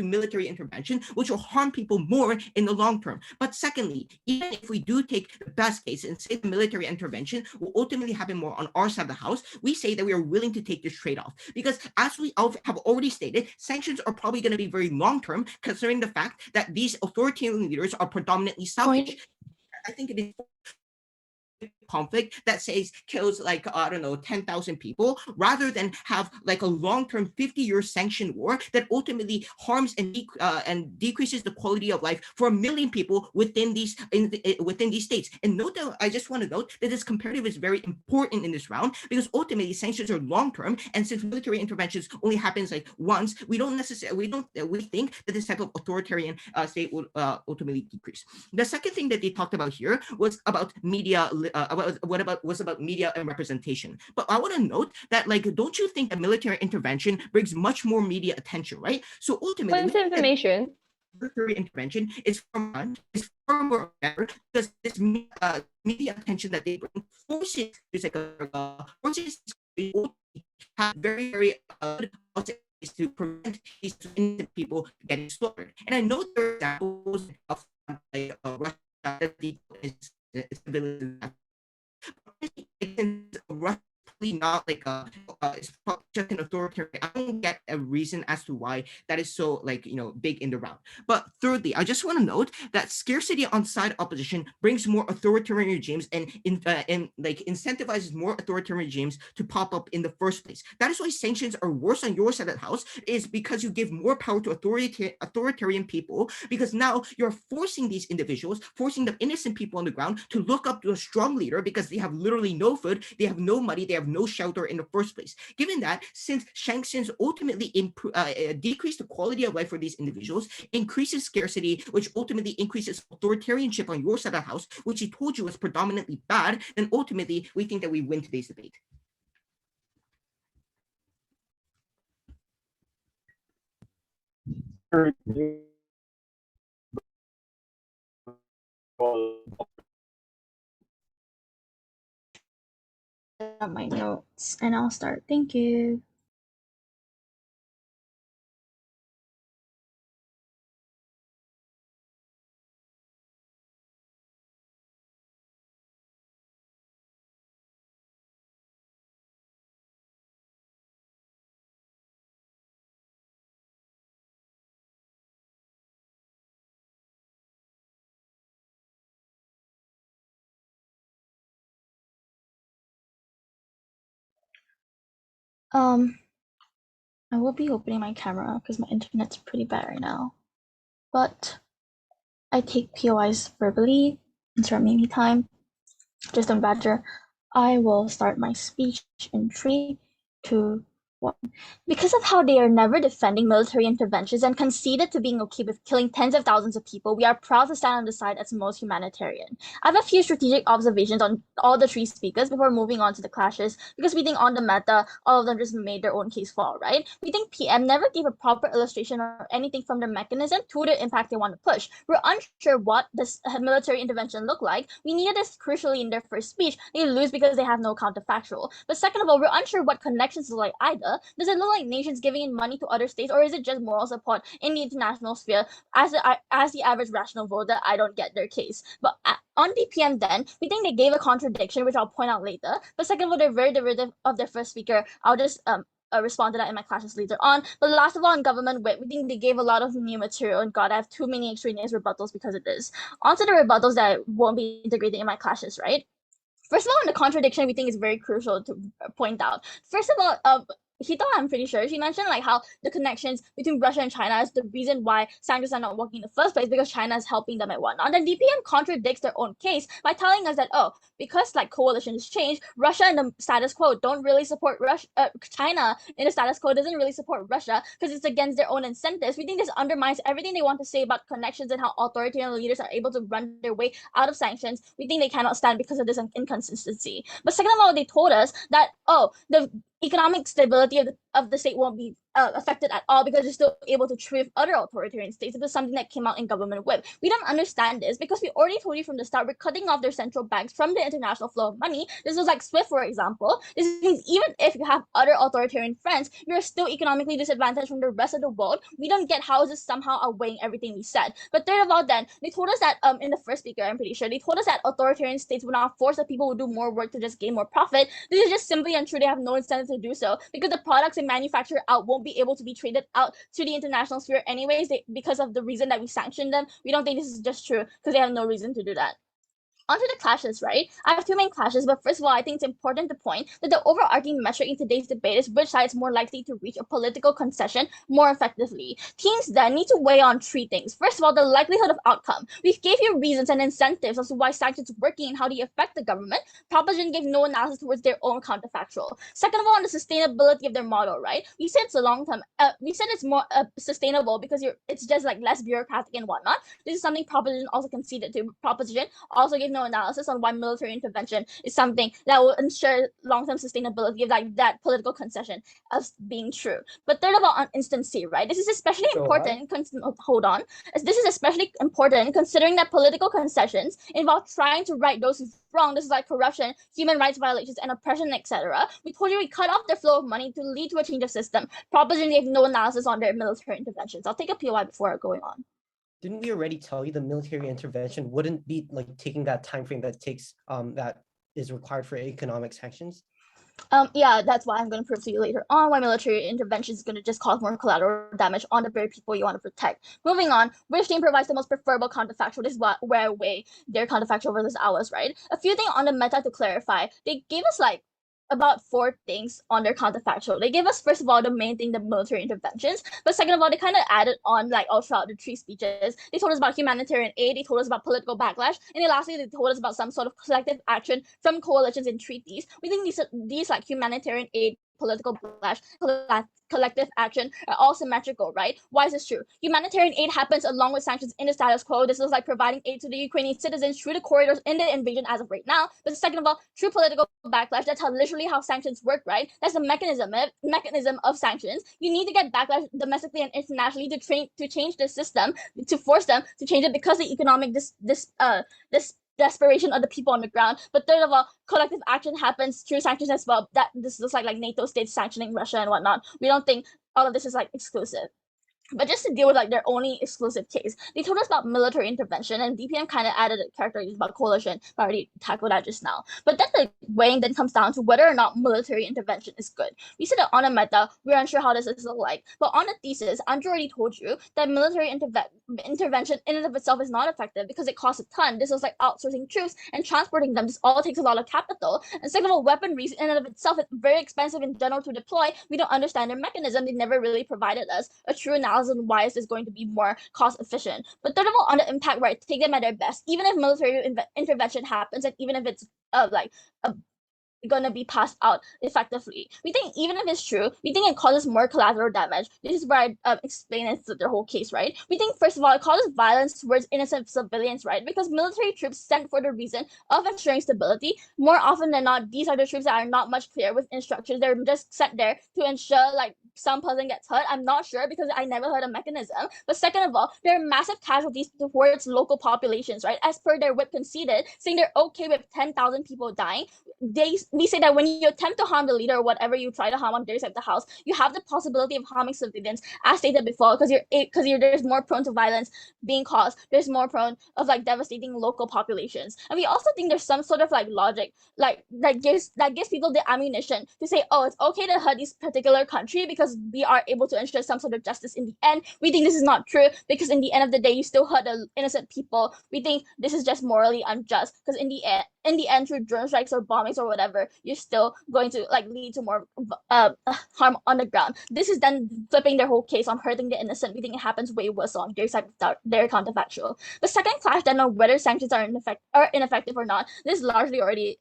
military intervention, which will harm people more in the long term. But secondly, even if we do take the best case and say the military intervention will ultimately happen more on our side of the house, we say that we are willing to take this trade-off, because as we have already stated, sanctions are probably going to be very long-term, considering the fact that these authoritarian leaders are predominantly selfish. I think it is conflict that says kills 10,000 people, rather than have like a long-term 50-year sanction war that ultimately harms and decreases the quality of life for 1 million people within these states. And note that I just want to note that this comparative is very important in this round, because ultimately sanctions are long-term, and since military interventions only happens like once, we think that this type of authoritarian state will ultimately decrease. The second thing that they talked about here was about media. About media and representation. But I want to note that, don't you think that military intervention brings much more media attention, right? So ultimately, What's information? military intervention is far more better, because this media attention that they bring forces have very to prevent these innocent people getting slaughtered. And I know there are examples of Russia that not it's just an authoritarian. I don't get a reason as to why that is so big in the round. But thirdly, I just want to note that scarcity on side opposition brings more authoritarian regimes and incentivizes more authoritarian regimes to pop up in the first place. That is why sanctions are worse on your side of the house, is because you give more power to authoritarian people, because now you're forcing these individuals, forcing the innocent people on the ground to look up to a strong leader, because they have literally no food, they have no money, they have no shelter in the first place. Given that, since sanctions ultimately decrease the quality of life for these individuals, increases scarcity, which ultimately increases authoritarianship on your side of the house, which he told you was predominantly bad, then ultimately we think that we win today's debate. out my notes and I'll start. Thank you. I will be opening my camera because my internet's pretty bad right now. But I take POIs verbally. Insert Mimi time. Just don't badger. I will start my speech in 3, 2, 1. Because of how they are never defending military interventions and conceded to being okay with killing tens of thousands of people, we are proud to stand on the side that's most humanitarian. I have a few strategic observations on all the 3 speakers before moving on to the clashes, because we think on the meta, all of them just made their own case fall, right? We think PM never gave a proper illustration or anything from the mechanism to the impact they want to push. We're unsure what this military intervention looked like. We needed this crucially in their first speech. They lose because they have no counterfactual. But second of all, we're unsure what connections look like either. Does it look like nations giving in money to other states, or is it just moral support in the international sphere? As the average rational voter, I don't get their case. But on DPM then, we think they gave a contradiction, which I'll point out later. But second of all, they're very derivative of their first speaker. I'll just respond to that in my classes later on. But last of all, on government wit, we think they gave a lot of new material, and God, I have too many extraneous rebuttals because of this. On to the rebuttals that I won't be integrating in my classes, right? First of all, on the contradiction, we think is very crucial to point out. First of all, Hito, I'm pretty sure, she mentioned like how the connections between Russia and China is the reason why sanctions are not working in the first place, because China is helping them and whatnot. And then DPM contradicts their own case by telling us that, oh, because like coalitions change, Russia and the status quo don't really support China in the status quo doesn't really support Russia because it's against their own incentives. We think this undermines everything they want to say about connections and how authoritarian leaders are able to run their way out of sanctions. We think they cannot stand because of this inconsistency. But second of all, they told us that, oh, the economic stability of the state won't be affected at all because they're still able to treat other authoritarian states. It was something that came out in government whip. We don't understand this because we already told you from the start, we're cutting off their central banks from the international flow of money. This was like SWIFT, for example. This means even if you have other authoritarian friends, you're still economically disadvantaged from the rest of the world. We don't get how this somehow outweighing everything we said. But third of all, then, they told us that in the first speaker, I'm pretty sure, they told us that authoritarian states would not force the people who do more work to just gain more profit. This is just simply untrue. They have no incentive to do so because the products they manufacture out won't be able to be traded out to the international sphere anyways, because of the reason that we sanctioned them. We don't think this is just true because they have no reason to do that. Onto the clashes, right? I have 2 main clashes, but first of all, I think it's important to point that the overarching metric in today's debate is which side is more likely to reach a political concession more effectively. Teams then need to weigh on 3 things. First of all, the likelihood of outcome. We gave you reasons and incentives as to why sanctions are working and how they affect the government. Proposition gave no analysis towards their own counterfactual. Second of all, on the sustainability of their model, right? We said it's a long term. We said it's more sustainable because it's just like less bureaucratic and whatnot. This is something Proposition also conceded to. Proposition also gave no analysis on why military intervention is something that will ensure long-term sustainability of like that political concession as being true. But third of all, on instancy, right? This is especially important. Hold on. This is especially important considering that political concessions involve trying to right those who's wrong. This is like corruption, human rights violations, and oppression, etc. We told you we cut off the flow of money to lead to a change of system. Proposition gave no analysis on their military interventions. I'll take a POI before going on. Didn't we already tell you the military intervention wouldn't be like taking that time frame that takes that is required for economic sanctions? Yeah, that's why I'm going to prove to you later on why military intervention is going to just cause more collateral damage on the very people you want to protect. Moving on, which team provides the most preferable counterfactual? This is where I weigh their counterfactual versus ours, right? A few things on the meta to clarify. They gave us like about 4 things on their counterfactual. They gave us, first of all, the main thing, the military interventions. But second of all, they kind of added on like all throughout the 3 speeches. They told us about humanitarian aid. They told us about political backlash. And then lastly, they told us about some sort of collective action from coalitions and treaties. We think these like humanitarian aid, political backlash, collective action are all symmetrical, right? Why is this true? Humanitarian aid happens along with sanctions in the status quo. This is like providing aid to the Ukrainian citizens through the corridors in the invasion as of right now. But second of all, true political backlash, that's literally how sanctions work, right? That's the mechanism of sanctions. You need to get backlash domestically and internationally to change the system, to force them to change it because the economic desperation of the people on the ground. But third of all, collective action happens through sanctions as well. That this looks like NATO states sanctioning Russia and whatnot. We don't think all of this is like exclusive. But just to deal with like their only exclusive case, they told us about military intervention, and DPM kind of added a character about coalition. I already tackled that just now. But then the weighing then comes down to whether or not military intervention is good. We said that on a meta, we're unsure how this is like. But on a thesis, Andrew already told you that military intervention in and of itself is not effective because it costs a ton. This is like outsourcing troops and transporting them. This all takes a lot of capital. And second of all, weaponry in and of itself is very expensive in general to deploy. We don't understand their mechanism. They never really provided us a true analysis on why is this going to be more cost efficient. But third of all, on the impact, right, take them at their best. Even if military intervention happens, and even if it's gonna be passed out effectively. We think even if it's true, we think it causes more collateral damage. This is where I explain it to the whole case, right? We think first of all, it causes violence towards innocent civilians, right? Because military troops sent for the reason of ensuring stability. More often than not, these are the troops that are not much clear with instructions. They're just sent there to ensure like some person gets hurt. I'm not sure because I never heard a mechanism. But second of all, there are massive casualties towards local populations, right? As per their whip conceded, saying they're okay with 10,000 people dying. We say that when you attempt to harm the leader or whatever you try to harm on their side of the house, you have the possibility of harming civilians, as stated before, because there's more prone to violence being caused. There's more prone of like devastating local populations, and we also think there's some sort of like logic, like that gives people the ammunition to say, oh, it's okay to hurt this particular country because we are able to ensure some sort of justice in the end. We think this is not true because in the end of the day, you still hurt the innocent people. We think this is just morally unjust because in the end, through drone strikes or bombings or whatever, you're still going to like lead to more harm on the ground. This is then flipping their whole case on hurting the innocent. We think it happens way worse on their side without their counterfactual. The second clash then on whether sanctions are ineffective or not. This is largely already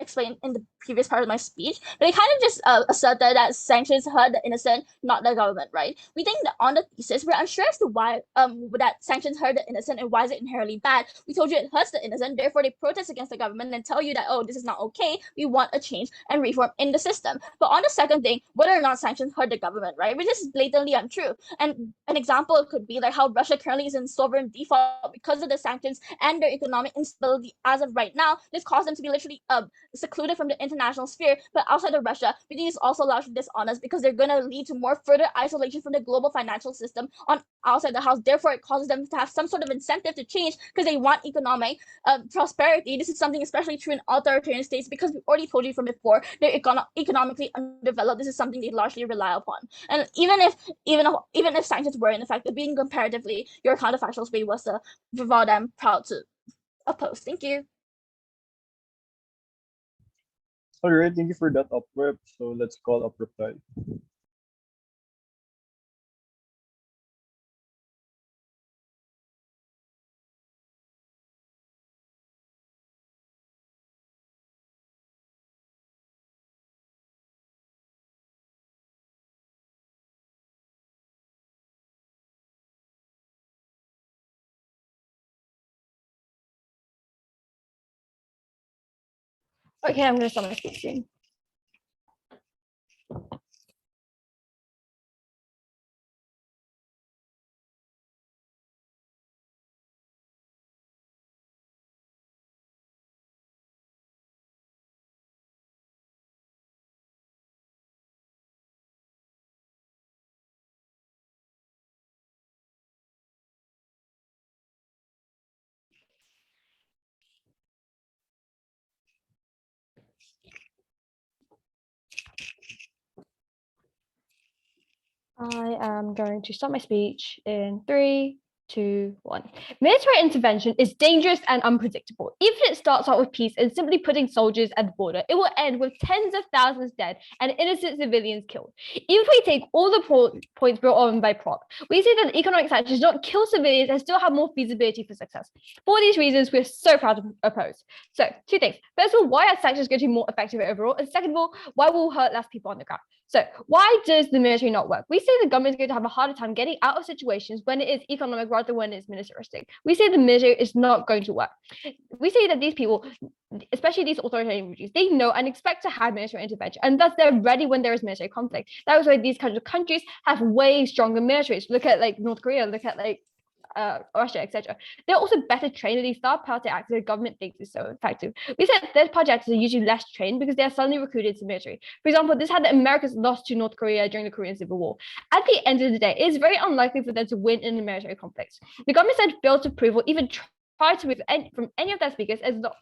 explained in the previous part of my speech, but it kind of just asserted that sanctions hurt the innocent, not the government, right? We think that on the thesis, we're unsure as to why that sanctions hurt the innocent and why is it inherently bad. We told you it hurts the innocent, therefore they protest against the government and tell you that, oh, this is not okay, we want a change and reform in the system. But on the second thing, whether or not sanctions hurt the government, right? Which is blatantly untrue. And an example could be like how Russia currently is in sovereign default because of the sanctions and their economic instability as of right now. This caused them to be literally secluded from the international sphere. But outside of Russia, we think it's also largely dishonest because they're going to lead to more further isolation from the global financial system on outside the house. Therefore, it causes them to have some sort of incentive to change because they want economic prosperity. This is something especially true in authoritarian states because we already told you from before, they're economically undeveloped. This is something they largely rely upon. And even if sanctions were ineffective, being comparatively, your counterfactual way was to provide them proud to oppose. Thank you. All right, thank you for that uprep. So let's call up reply. Okay, I'm gonna start my speech soon. I am going to start my speech in 3, 2, 1. Military intervention is dangerous and unpredictable. Even if it starts out with peace and simply putting soldiers at the border, it will end with tens of thousands dead and innocent civilians killed. Even if we take all the points brought on by Prop, we see that economic sanctions do not kill civilians and still have more feasibility for success. For these reasons, we're so proud to oppose. So, 2 things. First of all, why are sanctions going to be more effective overall? And second of all, why will hurt less people on the ground? So why does the military not work? We say the government is going to have a harder time getting out of situations when it is economic rather than when it's militaristic. We say the military is not going to work. We say that these people, especially these authoritarian regimes, they know and expect to have military intervention, and thus they're ready when there is military conflict. That is why these kinds of countries have way stronger militaries. Look at like North Korea, look at like Russia, etc. They're also better trained and these third-party actors the government thinks is so effective. We said third-party actors are usually less trained because they are suddenly recruited to military. For example, this had the Americans lost to North Korea during the Korean Civil War. At the end of the day, it is very unlikely for them to win in a military conflict. The government said failed to prove or even try to move from any of their speakers as not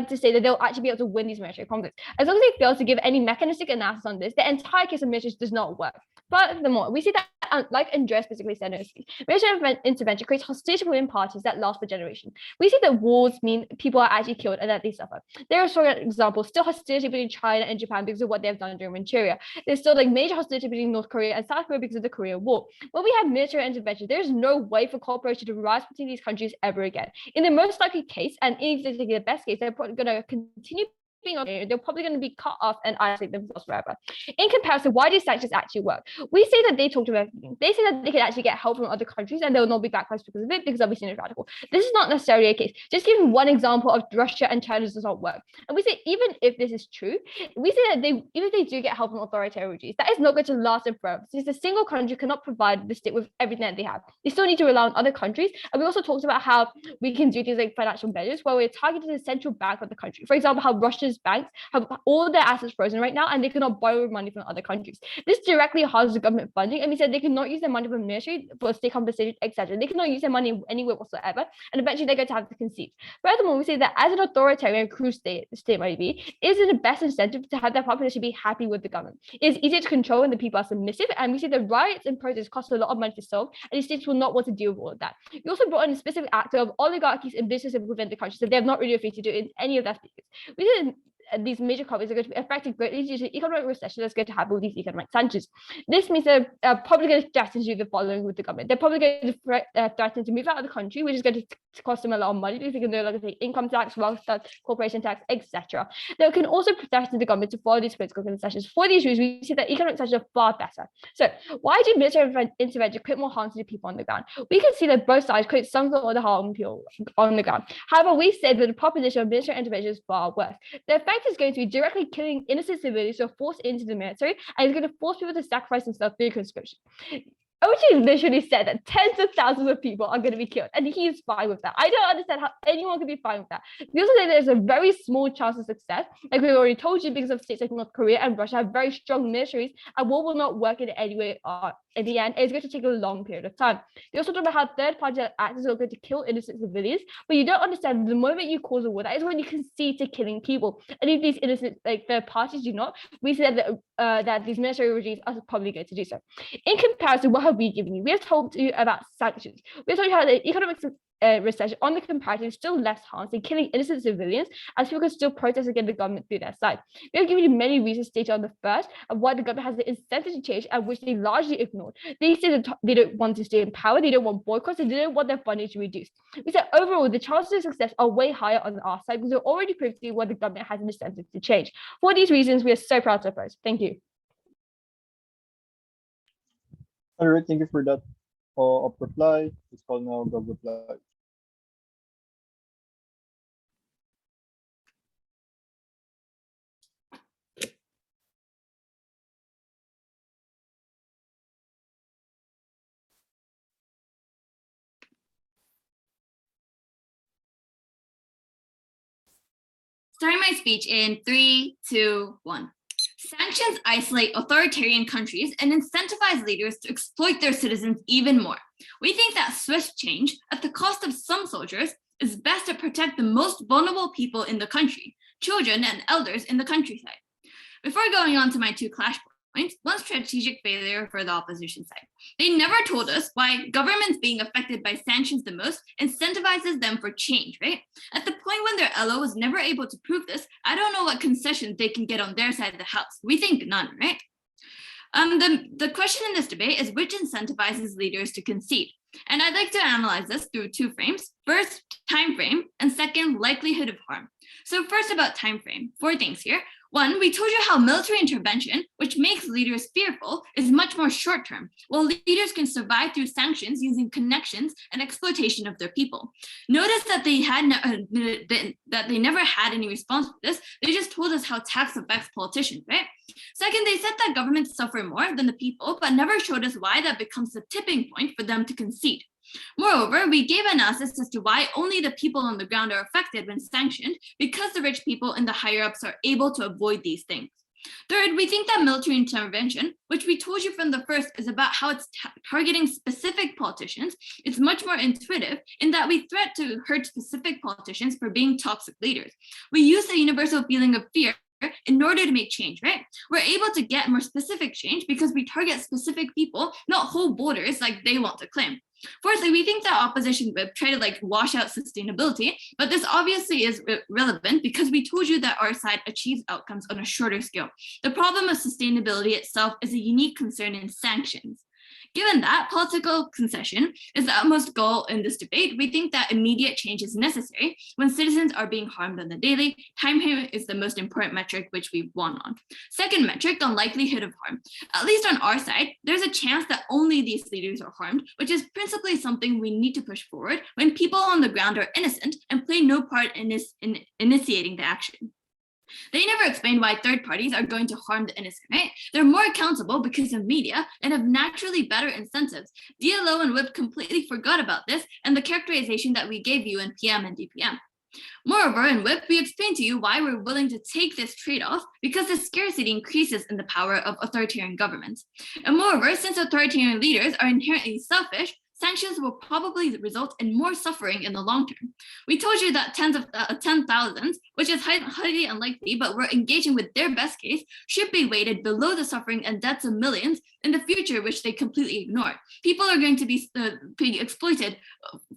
to say that they'll actually be able to win these military conflicts. As long as they fail to give any mechanistic analysis on this, the entire case of military does not work. Furthermore, we see that, like Andrea specifically said, military intervention creates hostility within parties that last for generations. We see that wars mean people are actually killed and that they suffer. There are, for example, still hostility between China and Japan because of what they have done during Manchuria. There's still like major hostility between North Korea and South Korea because of the Korean War. When we have military intervention, there's no way for cooperation to rise between these countries ever again. In the most likely case, and in the best case, they're probably going to continue being they're probably going to be cut off and isolate themselves forever. In comparison, why do sanctions actually work? We say that they talked about they say that they can actually get help from other countries and they will not be backlashed because of it because obviously it's radical. This is not necessarily a case. Just giving one example of Russia and China does not work. And we say even if this is true, we say that even if they do get help from authoritarian regimes, that is not going to last them forever. Since a single country cannot provide the state with everything that they have. They still need to rely on other countries. And we also talked about how we can do things like financial measures where we're targeting the central bank of the country. For example, how Russia's banks have all their assets frozen right now and they cannot borrow money from other countries. This directly harms the government funding, and we said they cannot use their money for military, for state compensation, etc. They cannot use their money anywhere whatsoever, and eventually they're going to have to concede. Furthermore, we say that as an authoritarian cruel state might be, it is in the best incentive to have their population be happy with the government. It is easier to control when the people are submissive, and we say that riots and protests cost a lot of money to solve, and these states will not want to deal with all of that. We also brought in a specific actor of oligarchies and businesses within the country, so they have not really a free to do in any of their speakers. We said these major companies are going to be affected greatly due to economic recession that's going to happen with these economic sanctions. This means they're probably going to threaten to do the following with the government. They're probably going to threaten to move out of the country, which is going to cost them a lot of money because they're going to pay income tax, wealth tax, corporation tax, etc. They can also threaten the government to follow these political concessions. For these reasons, we see that economic sanctions are far better. So why do military intervention create more harm to the people on the ground? We can see that both sides create some sort of the harm people on the ground. However, we say that the proposition of military intervention is far worse. The effect is going to be directly killing innocent civilians who are forced into the military, and it's going to force people to sacrifice themselves through conscription. OG literally said that tens of thousands of people are going to be killed, and he's fine with that. I don't understand how anyone could be fine with that. We also say there's a very small chance of success, like we already told you, because of states like North Korea and Russia have very strong militaries, and war will not work in any way in the end. It's going to take a long period of time. They also talk about how third-party actors are going to kill innocent civilians, but you don't understand the moment you cause a war, that is when you concede to killing people. And if these innocent third parties do not, we said that these military regimes are probably going to do so. In comparison, what have we given you? We have told you about sanctions. We have told you how the economic recession on the comparative is still less harm than killing innocent civilians, as people can still protest against the government through their side. We have given you many reasons stated on the first of why the government has the incentive to change, and which they largely ignored. They say that they don't want to stay in power, they don't want boycotts, and they don't want their funding to reduce. We said overall the chances of success are way higher on our side because we're already proved to where the government has an incentive to change. For these reasons, we are so proud to oppose. Thank you. All right, thank you for that reply. It's called now Gov reply. Starting my speech in 3, 2, 1. Sanctions isolate authoritarian countries and incentivize leaders to exploit their citizens even more. We think that swift change, at the cost of some soldiers, is best to protect the most vulnerable people in the country, children and elders in the countryside. Before going on to my 2 clash points, one strategic failure for the opposition side. They never told us why governments being affected by sanctions the most incentivizes them for change, right? At the point when their LO was never able to prove this, I don't know what concessions they can get on their side of the house. We think none, right? The question in this debate is which incentivizes leaders to concede? And I'd like to analyze this through 2 frames. First, time frame, and second, likelihood of harm. So first about time frame, 4 things here. 1, we told you how military intervention, which makes leaders fearful, is much more short-term, while leaders can survive through sanctions using connections and exploitation of their people. Notice that they never had any response to this. They just told us how tax affects politicians, right? Second, they said that governments suffer more than the people, but never showed us why that becomes the tipping point for them to concede. Moreover, we gave analysis as to why only the people on the ground are affected when sanctioned, because the rich people in the higher ups are able to avoid these things. Third, we think that military intervention, which we told you from the first is about how it's targeting specific politicians, it's much more intuitive in that we threat to hurt specific politicians for being toxic leaders. We use the universal feeling of fear in order to make change, right? We're able to get more specific change because we target specific people, not whole borders like they want to claim. Fourthly, we think that opposition would try to wash out sustainability, but this obviously is relevant because we told you that our side achieves outcomes on a shorter scale. The problem of sustainability itself is a unique concern in sanctions. Given that political concession is the utmost goal in this debate, we think that immediate change is necessary when citizens are being harmed on the daily. Time frame is the most important metric which we've won on. Second metric, on likelihood of harm. At least on our side, there's a chance that only these leaders are harmed, which is principally something we need to push forward when people on the ground are innocent and play no part in initiating the action. They never explain why third parties are going to harm the innocent, right? They're more accountable because of media and have naturally better incentives. DLO and WHIP completely forgot about this and the characterization that we gave you in PM and DPM. Moreover, in WHIP, we explained to you why we're willing to take this trade-off because the scarcity increases in the power of authoritarian governments. And moreover, since authoritarian leaders are inherently selfish, sanctions will probably result in more suffering in the long term. We told you that tens of thousands, which is highly unlikely, but we're engaging with their best case, should be weighted below the suffering and deaths of millions in the future, which they completely ignore. People are going to be exploited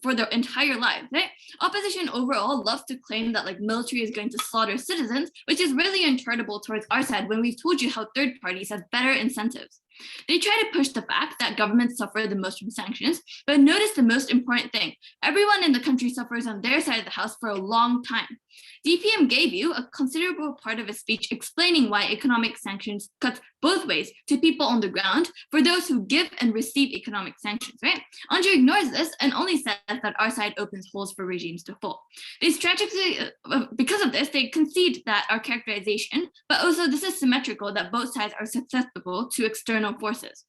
for their entire lives, right? Opposition overall loves to claim that military is going to slaughter citizens, which is really uncharitable towards our side when we've told you how third parties have better incentives. They try to push the fact that governments suffer the most from sanctions, but notice the most important thing. Everyone in the country suffers on their side of the house for a long time. DPM gave you a considerable part of his speech explaining why economic sanctions cuts both ways to people on the ground for those who give and receive economic sanctions, right? Andre ignores this and only says that our side opens holes for regimes to fall. They strategically, because of this, they concede that our characterization, but also this is symmetrical that both sides are susceptible to external forces.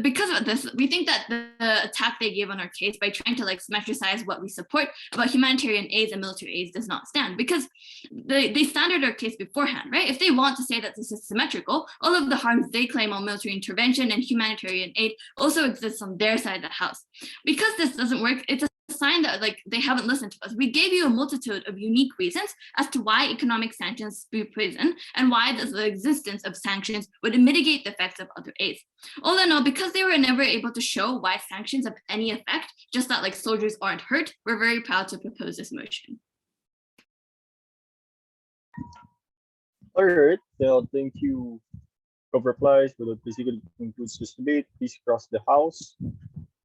Because of this, we think that the attack they gave on our case by trying to symmetricize what we support about humanitarian aids and military aids does not stand because they standard our case beforehand, right? If they want to say that this is symmetrical, all of the harms they claim on military intervention and humanitarian aid also exists on their side of the house. Because this doesn't work, it's a sign that they haven't listened to us. We gave you a multitude of unique reasons as to why economic sanctions be prison and why the existence of sanctions would mitigate the effects of other aids. All in all, because they were never able to show why sanctions have any effect, just that soldiers aren't hurt, we're very proud to propose this motion. All right, thank you. Of replies, but that basically concludes this debate. Please cross the house.